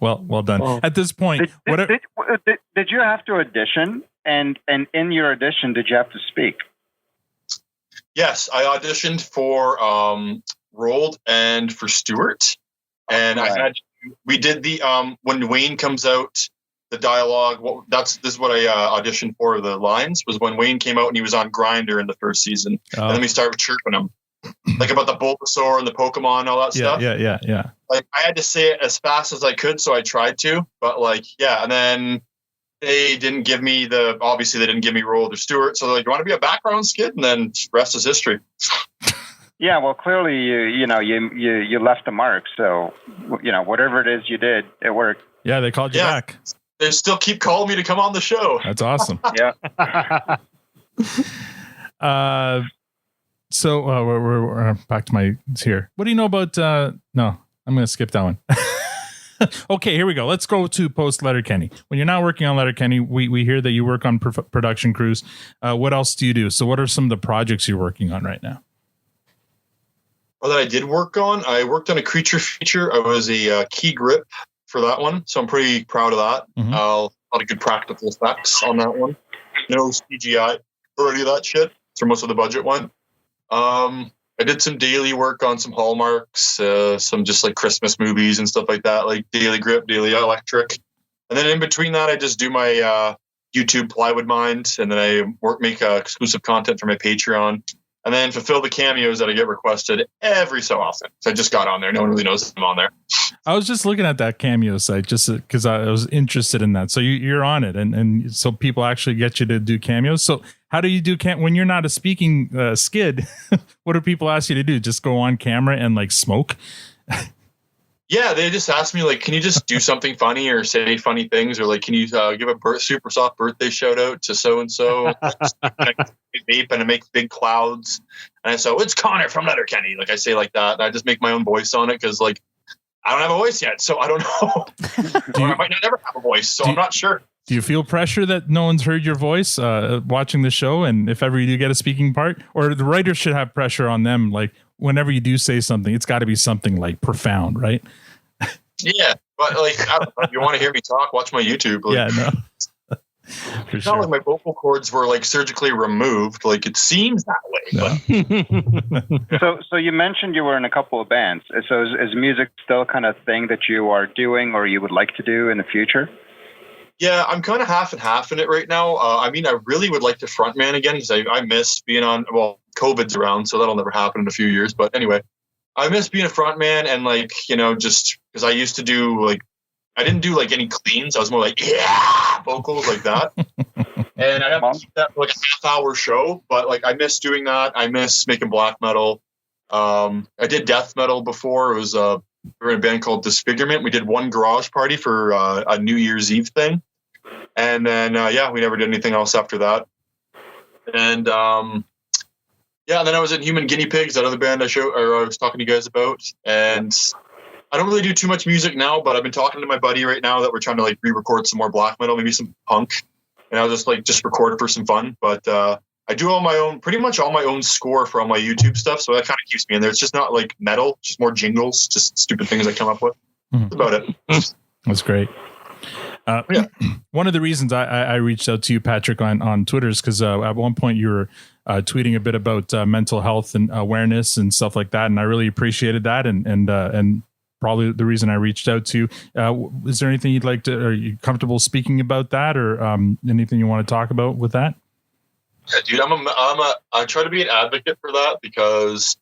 Well, well done. Oh. At this point, did you have to audition? And in your audition, did you have to speak? Yes, I auditioned for Rolled and for Stuart, and we did the when Wayne comes out, the dialogue. This is what I auditioned for. The lines was when Wayne came out and he was on Grindr in the first season, and then we started chirping him. Like about the Bulbasaur and the Pokemon and all that stuff. Yeah. Like I had to say it as fast as I could, so I tried to. But like, yeah, and then they didn't give me obviously they didn't give me Rolled or Stewart. So they're like, you want to be a background skid? And then rest is history. Yeah, well, clearly you left a mark. So whatever it is you did, it worked. Yeah, they called you back. They still keep calling me to come on the show. That's awesome. Yeah. So we're back to my here. What do you know about? No, I'm going to skip that one. Okay, here we go. Let's go to post Letterkenny. When you're not working on Letterkenny, we hear that you work on production crews. What else do you do? So what are some of the projects you're working on right now? Well, that I did work on. I worked on a creature feature. I was a key grip for that one, so I'm pretty proud of that. Mm-hmm. A lot of good practical effects on that one. No CGI or any of that shit. So most of the budget went. I did some daily work on some Hallmarks, some just like Christmas movies and stuff like that, like Daily Grip, Daily Electric. And then in between that, I just do my YouTube Plywood Mind, and then I make exclusive content for my Patreon, and then fulfill the cameos that I get requested every so often. So I just got on there. No one really knows I'm on there. I was just looking at that Cameo site just because I was interested in that. So you're on it, and so people actually get you to do cameos. So how do you do when you're not a speaking skid? What do people ask you to do? Just go on camera and like smoke? Yeah, they just asked me, like, can you just do something funny or say funny things? Or, like, can you give a super soft birthday shout out to so-and-so? Vape and I make big clouds. And I say, it's Connor from Letterkenny. Like, I say like that. And I just make my own voice on it because, like, I don't have a voice yet. So I don't know. Or I might not ever have a voice. So I'm not sure. Do you feel pressure that no one's heard your voice watching the show? And if ever you do get a speaking part? Or the writers should have pressure on them, like, whenever you do say something, it's got to be something like profound, right? Yeah, but like, I don't know, if you want to hear me talk, watch my YouTube. Like, yeah, no. It's not like my vocal cords were like surgically removed. Like it seems that way. No. But So you mentioned you were in a couple of bands. So is music still kind of thing that you are doing or you would like to do in the future? yeah, I'm kind of half and half in it right now. I mean, I really would like to frontman again because I miss being on. Well, COVID's around, so that'll never happen in a few years. But anyway. I miss being a frontman and like, you know, just because I used to do like, I didn't do like any cleans. I was more like, yeah, vocals like that. And I have to keep that for like a half-hour show, but like I miss doing that. I miss making black metal. I did death metal before. It was we were in a band called Disfigurement. We did one garage party for a New Year's Eve thing. And then, we never did anything else after that. And, and then I was in Human Guinea Pigs, that other band I was talking to you guys about. And I don't really do too much music now, but I've been talking to my buddy right now that we're trying to like re-record some more black metal, maybe some punk. And I'll just record it for some fun. But I do pretty much all my own score for all my YouTube stuff. So that kind of keeps me in there. It's just not like metal, just more jingles, just stupid things I come up with. That's about it. That's great. One of the reasons I reached out to you, Patrick, on Twitter is because at one point you were tweeting a bit about mental health and awareness and stuff like that, and I really appreciated that. And probably the reason I reached out to you. Is there anything you'd like to? Are you comfortable speaking about that, or anything you want to talk about with that? Yeah, dude, I try to be an advocate for that because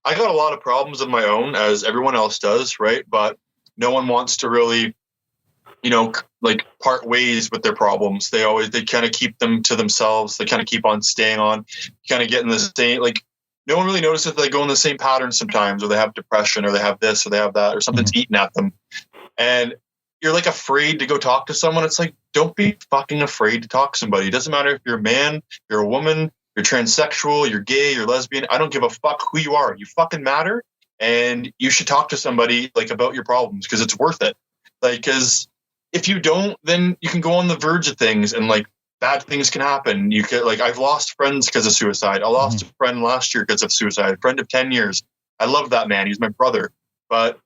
I got a lot of problems of my own, as everyone else does, right? But no one wants to really, like part ways with their problems. They kind of keep them to themselves. They kind of keep on staying on, kind of getting the same, like no one really notices that they go in the same pattern sometimes, or they have depression, or they have this, or they have that, or something's eating at them. And you're like afraid to go talk to someone. It's like, don't be fucking afraid to talk to somebody. It doesn't matter if you're a man, you're a woman, you're transsexual, you're gay, you're lesbian. I don't give a fuck who you are. You fucking matter. And you should talk to somebody like about your problems, because it's worth it. Like, because if you don't, then you can go on the verge of things, and like bad things can happen. You could, like, I've lost friends because of suicide. I lost a friend last year because of suicide, a friend of 10 years. I love that man. He's my brother, but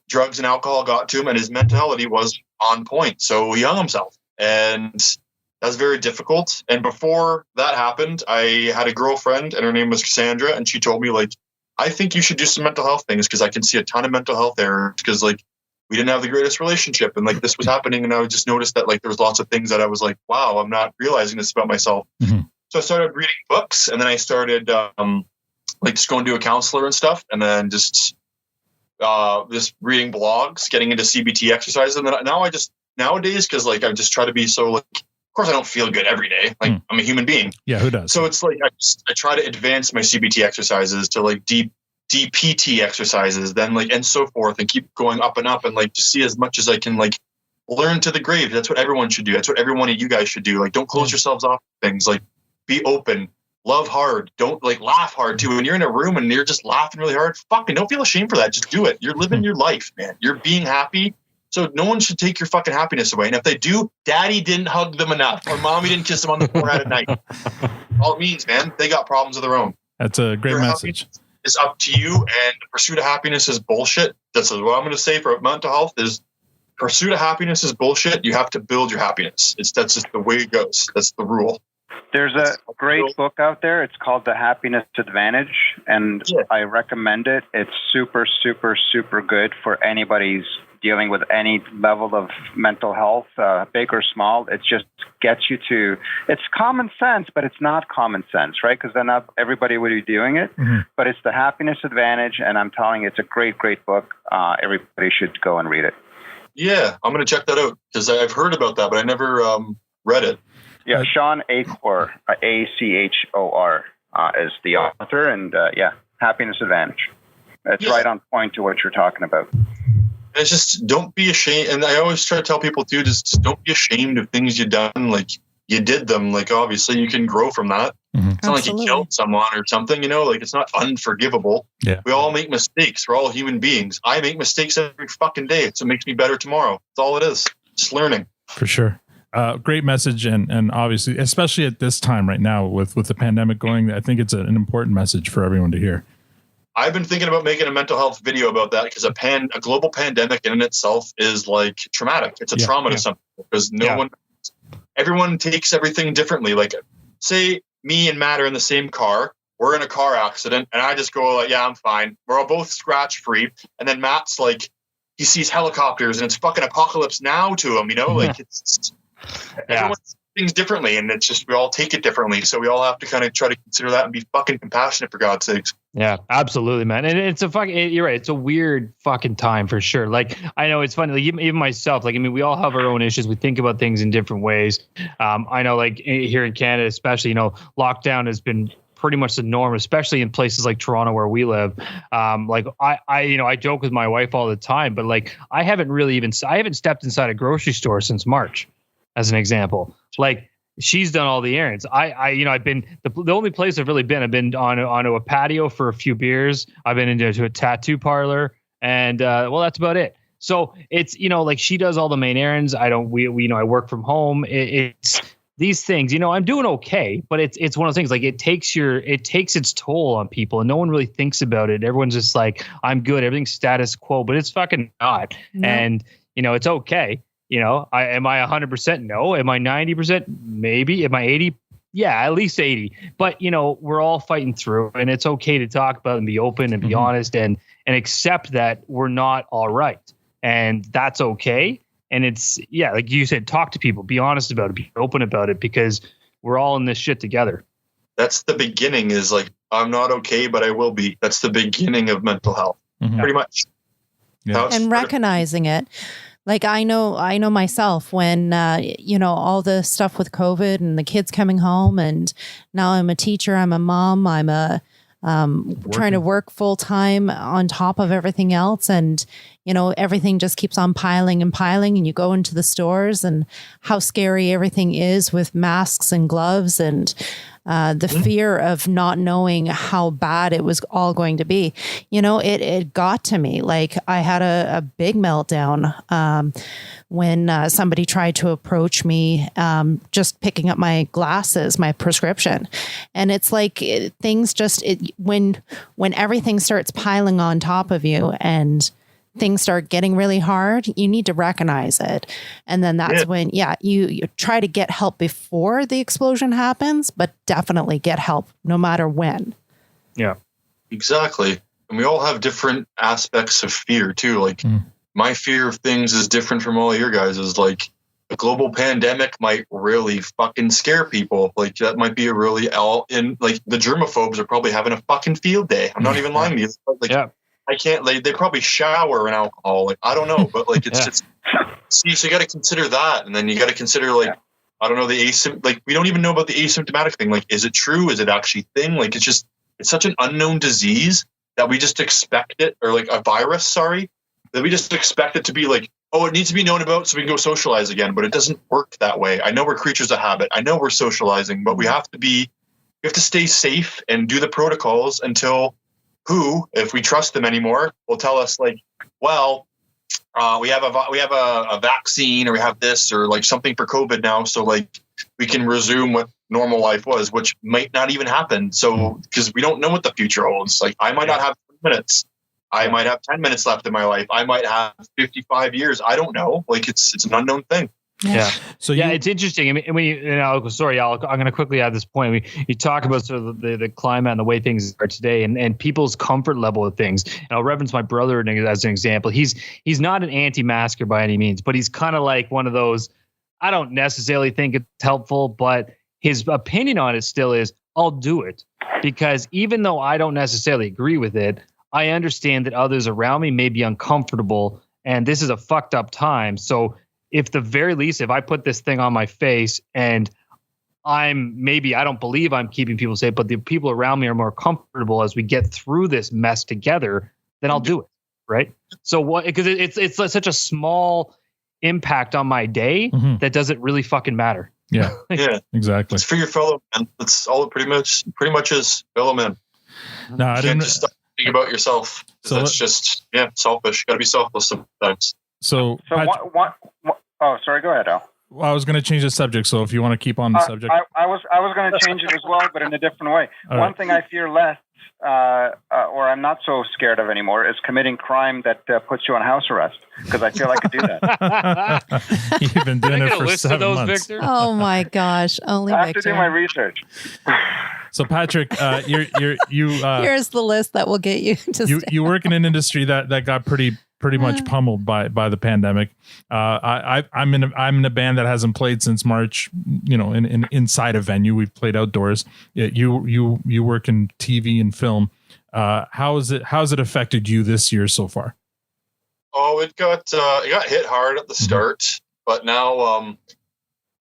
drugs and alcohol got to him, and his mentality wasn't on point. So he hung himself, and that's very difficult. And before that happened, I had a girlfriend, and her name was Cassandra. And she told me, like, I think you should do some mental health things, because I can see a ton of mental health errors, because like we didn't have the greatest relationship, and like this was happening. And I just noticed that like there was lots of things that I was like, wow, I'm not realizing this about myself. So I started reading books, and then I started like just going to a counselor and stuff. And then just reading blogs, getting into CBT exercises. And then nowadays, because like I just try to be so, like, of course I don't feel good every day. Like I'm a human being. Yeah, who does? So it's like I try to advance my CBT exercises to like DPT exercises, then like and so forth, and keep going up and up, and like just see as much as I can, like learn to the grave. That's what everyone should do. That's what every one of you guys should do. Like, don't close yourselves off to things. Like, be open. Love hard. Don't like laugh hard too. When you're in a room and you're just laughing really hard, fucking don't feel ashamed for that. Just do it. You're living your life, man. You're being happy. So no one should take your fucking happiness away. And if they do, daddy didn't hug them enough, or mommy didn't kiss them on the forehead at night. All it means, man, they got problems of their own. That's a great message. It's up to you, and the pursuit of happiness is bullshit. That's what I'm going to say for mental health is pursuit of happiness is bullshit. You have to build your happiness. That's just the way it goes. That's the rule. There's a great book out there. It's called The Happiness Advantage, and I recommend it. It's super, super, super good for anybody's dealing with any level of mental health, big or small. It just gets you to, it's common sense, but it's not common sense, right? Because then not everybody would be doing it, but it's the Happiness Advantage. And I'm telling you, it's a great, great book. Everybody should go and read it. Yeah, I'm going to check that out because I've heard about that, but I never read it. Yeah, Sean Achor, Achor, is the author. And Happiness Advantage. It's right on point to what you're talking about. It's just don't be ashamed. And I always try to tell people too, just don't be ashamed of things you've done. Like you did them. Like obviously you can grow from that. It's not like you killed someone or something, like it's not unforgivable. Yeah. We all make mistakes. We're all human beings. I make mistakes every fucking day. So it makes me better tomorrow. That's all it is. Just learning. For sure. Great message. And obviously, especially at this time right now with the pandemic going, I think it's an important message for everyone to hear. I've been thinking about making a mental health video about that because a global pandemic in itself is like traumatic. It's a trauma to some people because everyone takes everything differently. Like say me and Matt are in the same car. We're in a car accident and I just go like, yeah, I'm fine. We're all both scratch free. And then Matt's like, he sees helicopters and it's fucking apocalypse now to him, like it's everyone sees things differently and it's just, we all take it differently. So we all have to kind of try to consider that and be fucking compassionate for God's sakes. Yeah, absolutely, man. And it's you're right. It's a weird fucking time for sure. Like, I know it's funny, like even myself, like, I mean, we all have our own issues. We think about things in different ways. I know like here in Canada, especially, lockdown has been pretty much the norm, especially in places like Toronto where we live. Like I joke with my wife all the time, but like, I haven't stepped inside a grocery store since March, as an example. Like, she's done all the errands. I've been the only place I've been onto a patio for a few beers. I've been into a tattoo parlor, and that's about it. So it's like she does all the main errands. I work from home. It's these things. I'm doing okay, but it's one of those things. Like it takes its toll on people, and no one really thinks about it. Everyone's just like, I'm good. Everything's status quo, but it's fucking not. No. And it's okay. Am I 100%? No. Am I 90%? Maybe. Am I 80? Yeah, at least 80. But, we're all fighting through, and it's okay to talk about and be open and be honest and accept that we're not all right. And that's okay. And it's, like you said, talk to people, be honest about it, be open about it, because we're all in this shit together. That's the beginning is like, I'm not okay, but I will be. That's the beginning of mental health, pretty much. Yeah. And recognizing it. Like I know myself when, all the stuff with COVID and the kids coming home, and now I'm a teacher, I'm a mom, I'm trying to work full time on top of everything else. And, everything just keeps on piling and piling, and you go into the stores and how scary everything is with masks and gloves and the fear of not knowing how bad it was all going to be. It got to me. Like I had a big meltdown when somebody tried to approach me just picking up my glasses, my prescription. And it's like things just, when everything starts piling on top of you and things start getting really hard, you need to recognize it. And then that's when, you try to get help before the explosion happens, but definitely get help no matter when. Yeah, exactly. And we all have different aspects of fear too. Like my fear of things is different from all your guys'. Is like a global pandemic might really fucking scare people. Like that might be a really like the germaphobes are probably having a fucking field day. I'm not even lying to you. Like, I can't, they probably shower in alcohol. Like, I don't know, but like, it's just, so you got to consider that. And then you got to consider like, I don't know, we don't even know about the asymptomatic thing. Like, is it true? Is it actually a thing? Like, it's such an unknown disease that we just expect it, or like a virus, that we just expect it to be like, oh, it needs to be known about so we can go socialize again. But it doesn't work that way. I know we're creatures of habit. I know we're socializing, but we have to stay safe and do the protocols until if we trust them anymore, will tell us like, well, we have a vaccine, or we have this, or like something for COVID now. So like we can resume what normal life was, which might not even happen. So, because we don't know what the future holds. Like I might not have 10 minutes. I might have 10 minutes left in my life. I might have 55 years. I don't know. Like it's an unknown thing. Yeah. So yeah, it's interesting. I mean, when I'm going to quickly add this point. You talk about sort of the climate and the way things are today, and people's comfort level of things. And I'll reference my brother as an example. He's not an anti-masker by any means, but he's kind of like one of those. I don't necessarily think it's helpful, but his opinion on it still is, I'll do it, because even though I don't necessarily agree with it, I understand that others around me may be uncomfortable, and this is a fucked up time. So if I put this thing on my face and I don't believe I'm keeping people safe, but the people around me are more comfortable as we get through this mess together, then I'll do it. Right. So what, because it's such a small impact on my day that doesn't really fucking matter. Yeah. Yeah, exactly. It's for your fellow man. That's all it pretty much is, fellow man. No, I You can't didn't. just stop thinking about yourself. So That's just selfish. Got to be selfless sometimes. So what? Oh, sorry. Go ahead, Al. I was going to change the subject. So if you want to keep on the subject, I was going to change it as well, but in a different way. All One right. thing I fear less, or I'm not so scared of anymore, is committing crime that puts you on house arrest, because I feel I could do that. you've been doing Can I it get a for list of 7 those, months. Victor? Oh my gosh. Only I have to do my Victor. research. So Patrick, you Here's the list that will get you to stay. you work in an industry that got pretty much pummeled by the pandemic. I'm in a band that hasn't played since March. You know, in inside a venue, we've played outdoors. You work in TV and film. How's it affected you this year so far? Oh, it got hit hard at the start, but now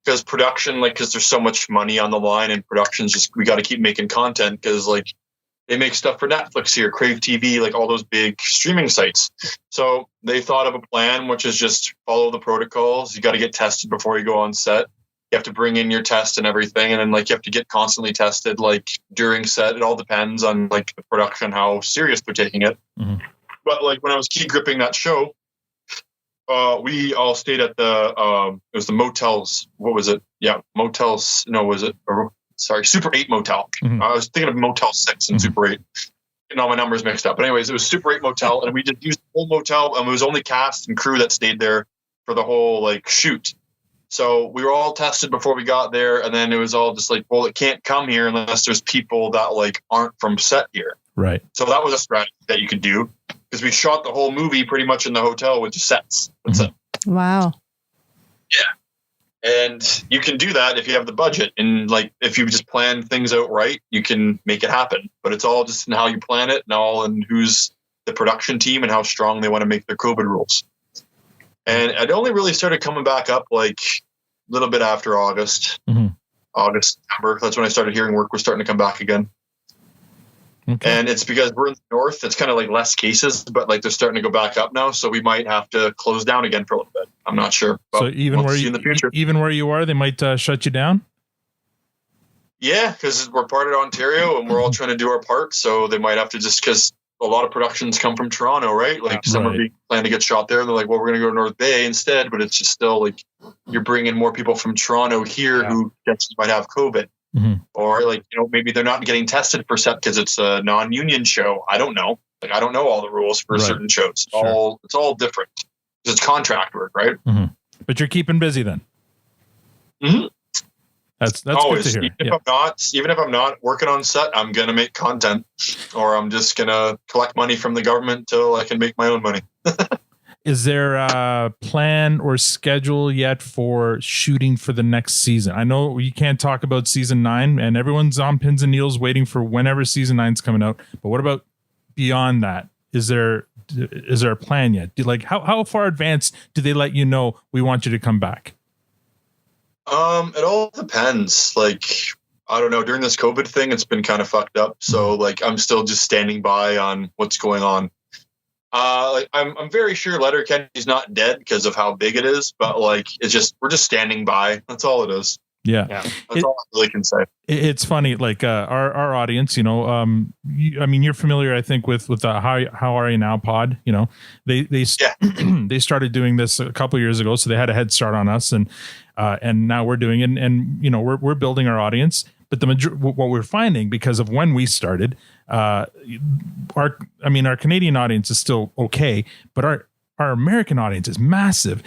because production, because there's so much money on the line, and production's just, we got to keep making content, because they make stuff for Netflix here, Crave TV, all those big streaming sites. So they thought of a plan, which is just follow the protocols. You got to get tested before you go on set. You have to bring in your test and everything. And then you have to get constantly tested, during set. It all depends on the production, how serious they're taking it. Mm-hmm. But when I was key gripping that show, we all stayed at it was the motels. What was it? Yeah. Motels. No, was it? Super 8 Motel. Mm-hmm. I was thinking of Motel 6 and Super 8. Getting all my numbers mixed up. But anyways, it was Super 8 Motel, and we just used the whole motel, and it was only cast and crew that stayed there for the whole shoot. So we were all tested before we got there, and then it was all just well, it can't come here unless there's people that aren't from set here. Right. So that was a strategy that you could do, because we shot the whole movie pretty much in the hotel with just sets. That's it. Wow. Yeah. And you can do that if you have the budget, and if you just plan things out right, you can make it happen. But it's all just in how you plan it, and all in who's the production team and how strong they want to make their COVID rules. And it only really started coming back up a little bit after August, August, September. That's when I started hearing work was starting to come back again. Okay. And it's because we're in the north. It's kind of less cases, but they're starting to go back up now. So we might have to close down again for a little bit. I'm not sure. But So even we'll see in the future. even where you are, they might shut you down. Yeah, because we're part of Ontario and we're all trying to do our part. So they might have to, just because a lot of productions come from Toronto, right? Some are planning to get shot there. And they're well, we're going to go to North Bay instead. But it's just still you're bringing more people from Toronto here who might have COVID. Mm-hmm. Or maybe they're not getting tested for set because it's a non-union show. I don't know. I don't know all the rules for certain shows. Sure. It's all different. It's contract work, right? Mm-hmm. But you're keeping busy then. Mm-hmm. That's always good to hear. Even if I'm not working on set, I'm gonna make content, or I'm just gonna collect money from the government till I can make my own money. Is there a plan or schedule yet for shooting for the next season? I know you can't talk about season 9, and everyone's on pins and needles waiting for whenever season 9's coming out. But what about beyond that? Is there a plan yet? How far advanced do they let you know we want you to come back? It all depends. I don't know. During this COVID thing, it's been kind of fucked up. So I'm still just standing by on what's going on. I'm very sure Letterkenny's not dead because of how big it is, but it's just, we're just standing by. That's all it is. Yeah. That's all I really can say. It's funny, our audience, you're familiar, I think, with the How Are You Now pod. They they started doing this a couple of years ago, so they had a head start on us, and now we're doing it, and we're building our audience. But what we're finding, because of when we started, our Canadian audience is still okay, but our our American audience is massive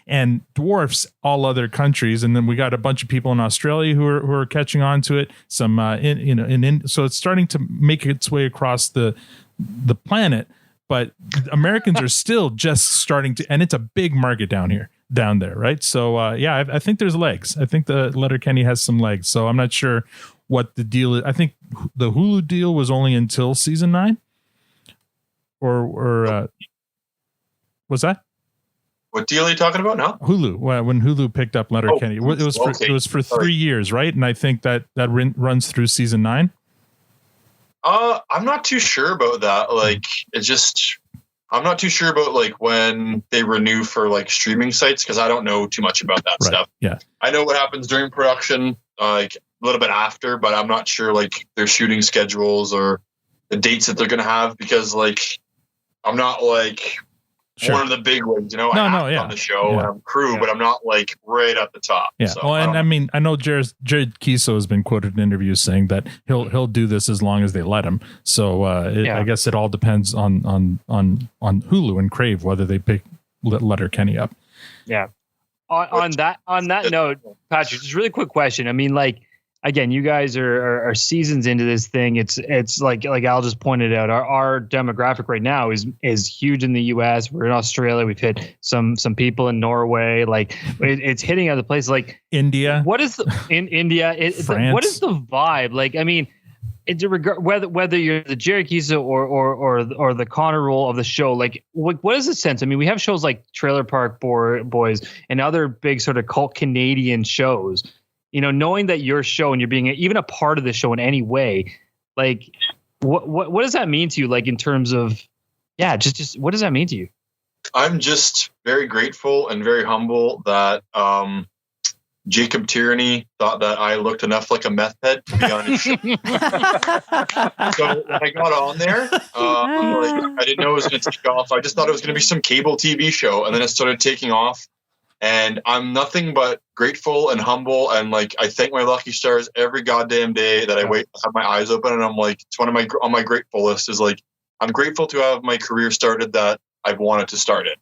and dwarfs all other countries. And then we got a bunch of people in Australia who are catching on to it. Some, so it's starting to make its way across the planet, but Americans are still just starting to, and it's a big market down there. Right. So, I think there's legs. I think the Letterkenny has some legs. So I'm not sure what the deal is. I think the Hulu deal was only until season 9 or was that? What deal are you talking about now? Hulu. When Hulu picked up Letterkenny, it was for 3 years, right? And I think that runs through season 9. I'm not too sure about that. Like, I'm not too sure about like when they renew for like streaming sites because I don't know too much about that stuff. Yeah, I know what happens during production, like a little bit after, but I'm not sure like their shooting schedules or the dates that they're going to have because like I'm not like one of the big ones, I act on the show and I'm crew, but I'm not like right at the top. Yeah. So, well, and I mean, I know Jared Kiso has been quoted in interviews saying that he'll do this as long as they let him. So I guess it all depends on Hulu and Crave whether they pick Letterkenny up. Yeah. On that note, Patrick, just a really quick question. I mean, like, again, you guys are seasons into this thing. It's like Al just pointed out, our demographic right now is huge in the US. We're in Australia. We've hit some people in Norway. Like it's hitting other places like India. What is in India? France. What is the vibe? Like, I mean, it's whether you're the Jerry Kiso or the Connor role of the show, like what is the sense? I mean, we have shows like Trailer Park Boys and other big sort of cult Canadian shows. Knowing that your show and you're being even a part of the show in any way, like what does that mean to you? Like in terms of, just what does that mean to you? I'm just very grateful and very humble that Jacob Tierney thought that I looked enough like a meth head to be on his show. So when I got on there, I didn't know it was going to take off. I just thought it was going to be some cable TV show, and then it started taking off. And I'm nothing but grateful and humble. And like, I thank my lucky stars every goddamn day that I have my eyes open. And I'm like, it's on my grateful list is like, I'm grateful to have my career started that I've wanted to start it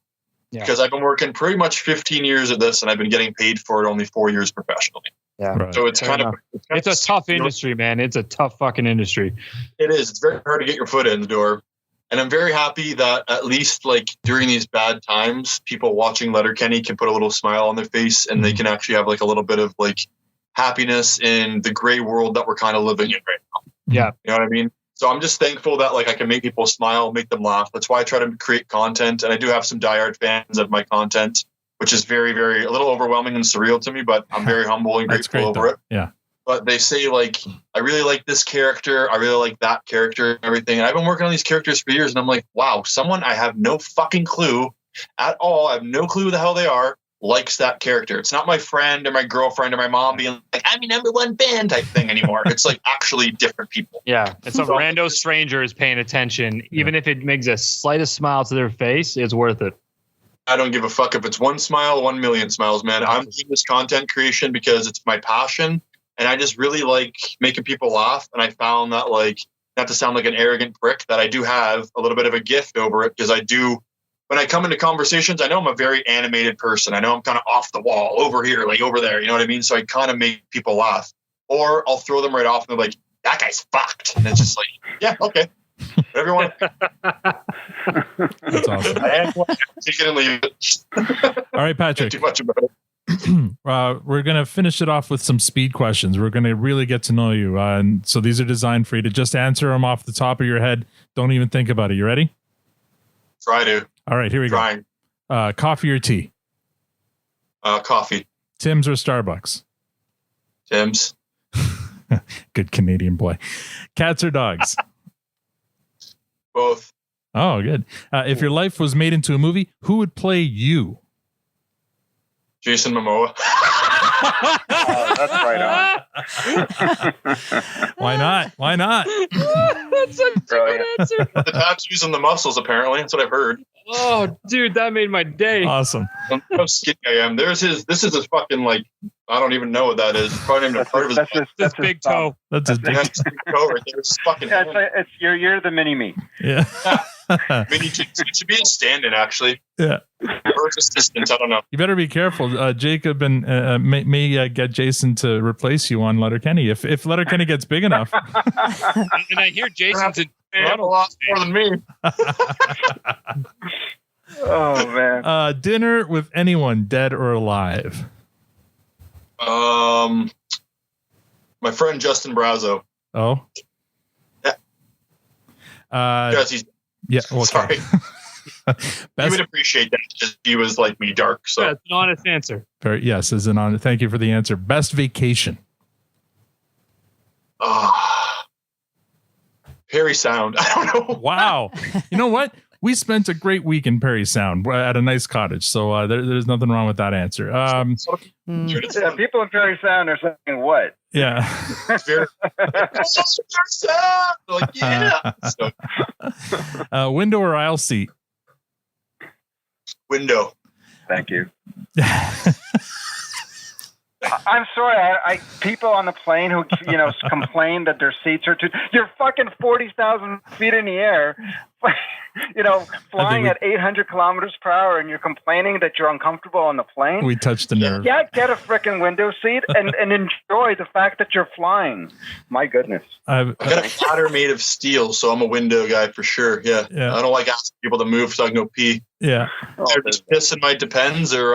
because I've been working pretty much 15 years at this and I've been getting paid for it only 4 years professionally. Yeah. Right. So it's it's a tough industry, man. It's a tough fucking industry. It is. It's very hard to get your foot in the door. And I'm very happy that at least like during these bad times, people watching Letterkenny can put a little smile on their face and they can actually have like a little bit of like happiness in the gray world that we're kind of living in right now. Yeah. You know what I mean? So I'm just thankful that like I can make people smile, make them laugh. That's why I try to create content. And I do have some diehard fans of my content, which is very, very a little overwhelming and surreal to me, but I'm very humble and grateful over it. Yeah. But they say, like, I really like this character. I really like that character and everything. And I've been working on these characters for years. And I'm like, wow, someone I have no fucking clue at all. I have no clue who the hell they are, likes that character. It's not my friend or my girlfriend or my mom being like, I'm your number one fan type thing anymore. It's like actually different people. Yeah. It's a rando stranger is paying attention. Even if it makes a slightest smile to their face, it's worth it. I don't give a fuck if it's 1 smile, 1 million smiles, man. I'm doing this content creation because it's my passion. And I just really like making people laugh. And I found that, like, not to sound like an arrogant prick, that I do have a little bit of a gift over it because I do, when I come into conversations, I know I'm a very animated person. I know I'm kind of off the wall, over here, like over there. You know what I mean? So I kind of make people laugh. Or I'll throw them right off and they're like, that guy's fucked. And it's just like, yeah, okay. Whatever you want. That's awesome. Take it and leave it. All right, Patrick. Too much about it. We're going to finish it off with some speed questions. We're going to really get to know you. And so these are designed for you to just answer them off the top of your head. Don't even think about it. You ready? Try to. All right, here we go. Coffee or tea? Coffee. Tim's or Starbucks? Tim's. Good Canadian boy. Cats or dogs? Both. Oh, good. If your life was made into a movie, who would play you? Jason Momoa. That's right on. Why not? Why not? That's a good answer. The tattoos and the muscles, apparently. That's what I've heard. Oh, dude, that made my day. Awesome. How skinny I am. This is his fucking, like, I don't even know what that is. Probably not even part of his That's big toe. That's his big toe right there. It's fucking you're the mini me. Yeah. I mean, it should be a stand-in, actually. Yeah. Or assistant, I don't know. You better be careful. Jacob and may get Jason to replace you on Letterkenny if Letterkenny gets big enough. And I hear Jason's in They have a lot more than me. Oh man. Dinner with anyone, dead or alive. My friend Justin Brazo. Oh. Yeah. Because he's Yeah. Okay. sorry. You Best, would appreciate that. Just he was like me, dark. So That's an honest answer. yes, is an honor. Thank you for the answer. Best vacation. Perry Sound. I don't know. Wow. You know what? We spent a great week in Perry Sound at a nice cottage, so there's nothing wrong with that answer. Dude, it's Yeah, fun. people in Perry Sound are saying what? Yeah. It's very- Sound. Like, yeah. So, Window or aisle seat? window. Thank you. I'm sorry. I people on the plane who complain that their seats are too. You're fucking 40,000 feet in the air, flying at 800 kilometers per hour, and you're complaining that you're uncomfortable on the plane. We touched the nerve. Yeah, get a freaking window seat and enjoy the fact that you're flying. My goodness. I got a ladder made of steel, so I'm a window guy for sure. Yeah. Yeah. I don't like asking people to move so I can go pee. Yeah. They're just pissing my depends or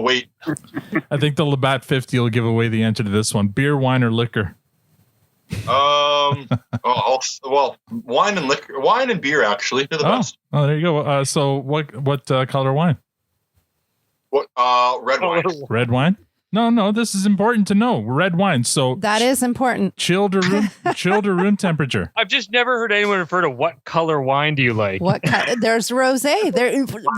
wait. I think the Labatt 50 will give away the answer to this one. Beer, wine, or liquor? Well, wine and beer actually. They're the best. Oh, there you go. So what color wine? What red wine. Red wine? No, this is important to know. Red wine. So That is important. chilled or room temperature. I've just never heard anyone refer to what color wine do you like. There's rosé.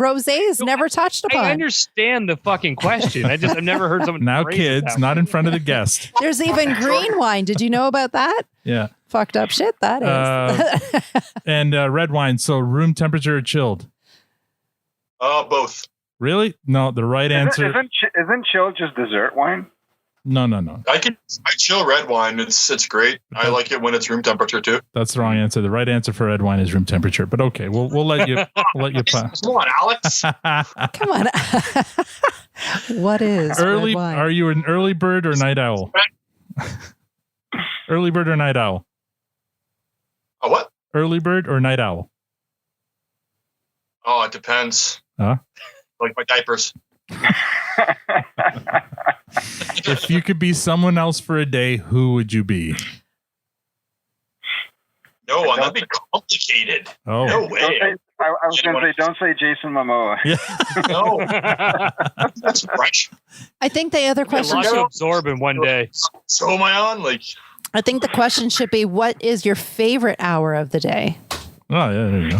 Rosé is never touched upon. I understand the fucking question. I've never heard someone. Now, phrase it kids, that not way. in front of the guest. There's even green wine. Did you know about that? Yeah. Fucked up shit that is. And red wine. So room temperature or chilled? Both. Really? No, the right answer. Isn't chill just dessert wine? No. I chill red wine. It's great. I like it when it's room temperature too. That's the wrong answer. The right answer for red wine is room temperature. But okay, we'll let you play. Come on, Alex. Come on. What is Early? red wine? Are you an early bird or night owl? Early bird or night owl? A what? Early bird or night owl? Oh, it depends. Huh? Like my diapers. If you could be someone else for a day, who would you be? No, that'd be complicated. Oh, No way. I was going to say, don't say Jason Momoa. yeah. No. That's fresh. I think the other A question. lot to absorb in one day. So am I on? Like, I think the question should be, what is your favorite hour of the day? Oh, yeah. There you go.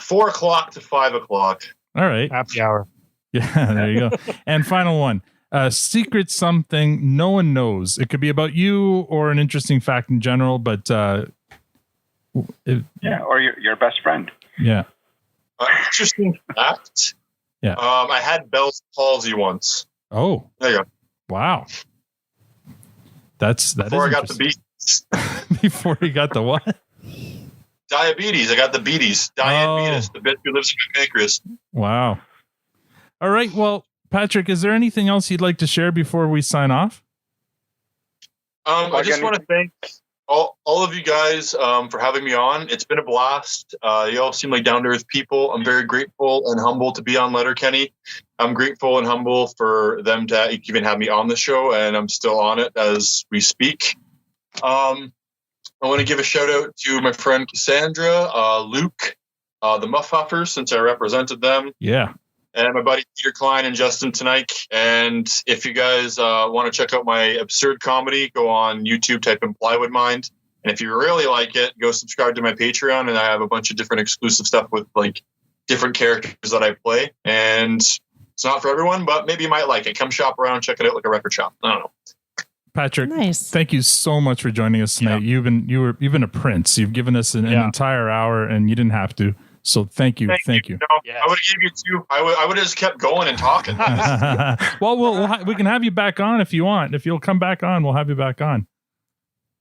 4 o'clock to 5 o'clock. All right. Happy hour. Yeah, there you go. And final one. Secret something no one knows. It could be about you or an interesting fact in general, but Or your best friend. yeah. Interesting fact. Yeah. I had Bell's palsy once. Oh, There you go. wow. That Before is I got the beats. Before you got the what? Diabetes. I got the beaties. Diabetes. The bitch who lives in my pancreas. Wow. All right. Well, Patrick, is there anything else you'd like to share before we sign off? I just want to thank all of you guys for having me on. It's been a blast. You all seem like down-to-earth people. I'm very grateful and humble to be on Letterkenny. I'm grateful and humble for them to even have me on the show, and I'm still on it as we speak. I want to give a shout-out to my friend Cassandra, Luke, the Muff Huffers, since I represented them. Yeah. And my buddy Peter Klein and Justin Tonight. And if you guys want to check out my absurd comedy, go on YouTube, type in Plywood Mind. And if you really like it, go subscribe to my Patreon. And I have a bunch of different exclusive stuff with like different characters that I play. And it's not for everyone, but maybe you might like it. Come shop around, check it out like a record shop. I don't know. Patrick, Nice. thank you so much for joining us tonight. Yeah. You've been a prince. You've given us an entire hour, and you didn't have to. So thank you. Thank you. No, Yes. I would have given you two. I would have just kept going and talking. Well, we can have you back on if you want. If you'll come back on, we'll have you back on.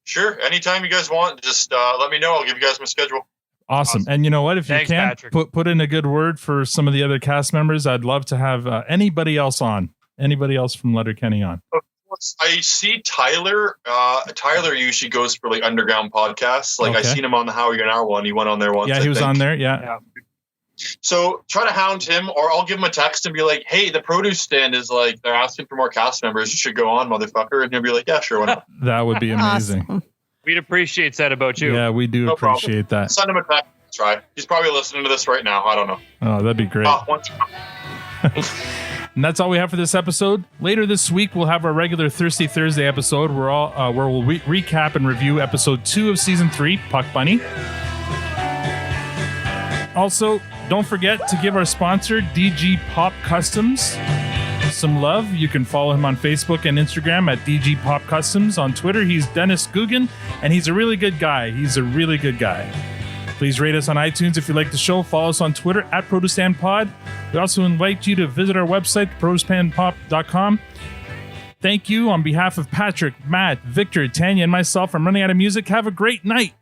Sure. Anytime you guys want, just let me know. I'll give you guys my schedule. Awesome. And you know what? If Thanks, you can Patrick. put in a good word for some of the other cast members, I'd love to have anybody else on. Anybody else from Letterkenny on. I see Tyler. Tyler usually goes for like underground podcasts. Like I Okay. seen him on the How You Are one. He went on there once. Yeah, I he was think. on there. Yeah. So try to hound him, or I'll give him a text and be like, "Hey, the produce stand is like they're asking for more cast members. You should go on, motherfucker." And he'll be like, "Yeah, sure, why not?" That would be amazing. Awesome. We'd appreciate that about you. Yeah, we do No problem. appreciate that. Send him a text. Try. He's probably listening to this right now. I don't know. Oh, that'd be great. Once. And that's all we have for this episode. Later this week, we'll have our regular Thirsty Thursday episode where we'll recap and review episode 2 of season 3, Puck Bunny. Also, don't forget to give our sponsor, DG Pop Customs, some love. You can follow him on Facebook and Instagram at DG Pop Customs. On Twitter, he's Dennis Guggen, and he's a really good guy. Please rate us on iTunes if you like the show. Follow us on Twitter at ProduceStandPod. We also invite you to visit our website, ProduceStandPop.com. Thank you on behalf of Patrick, Matt, Victor, Tanya, and myself. I'm running out of music. Have a great night.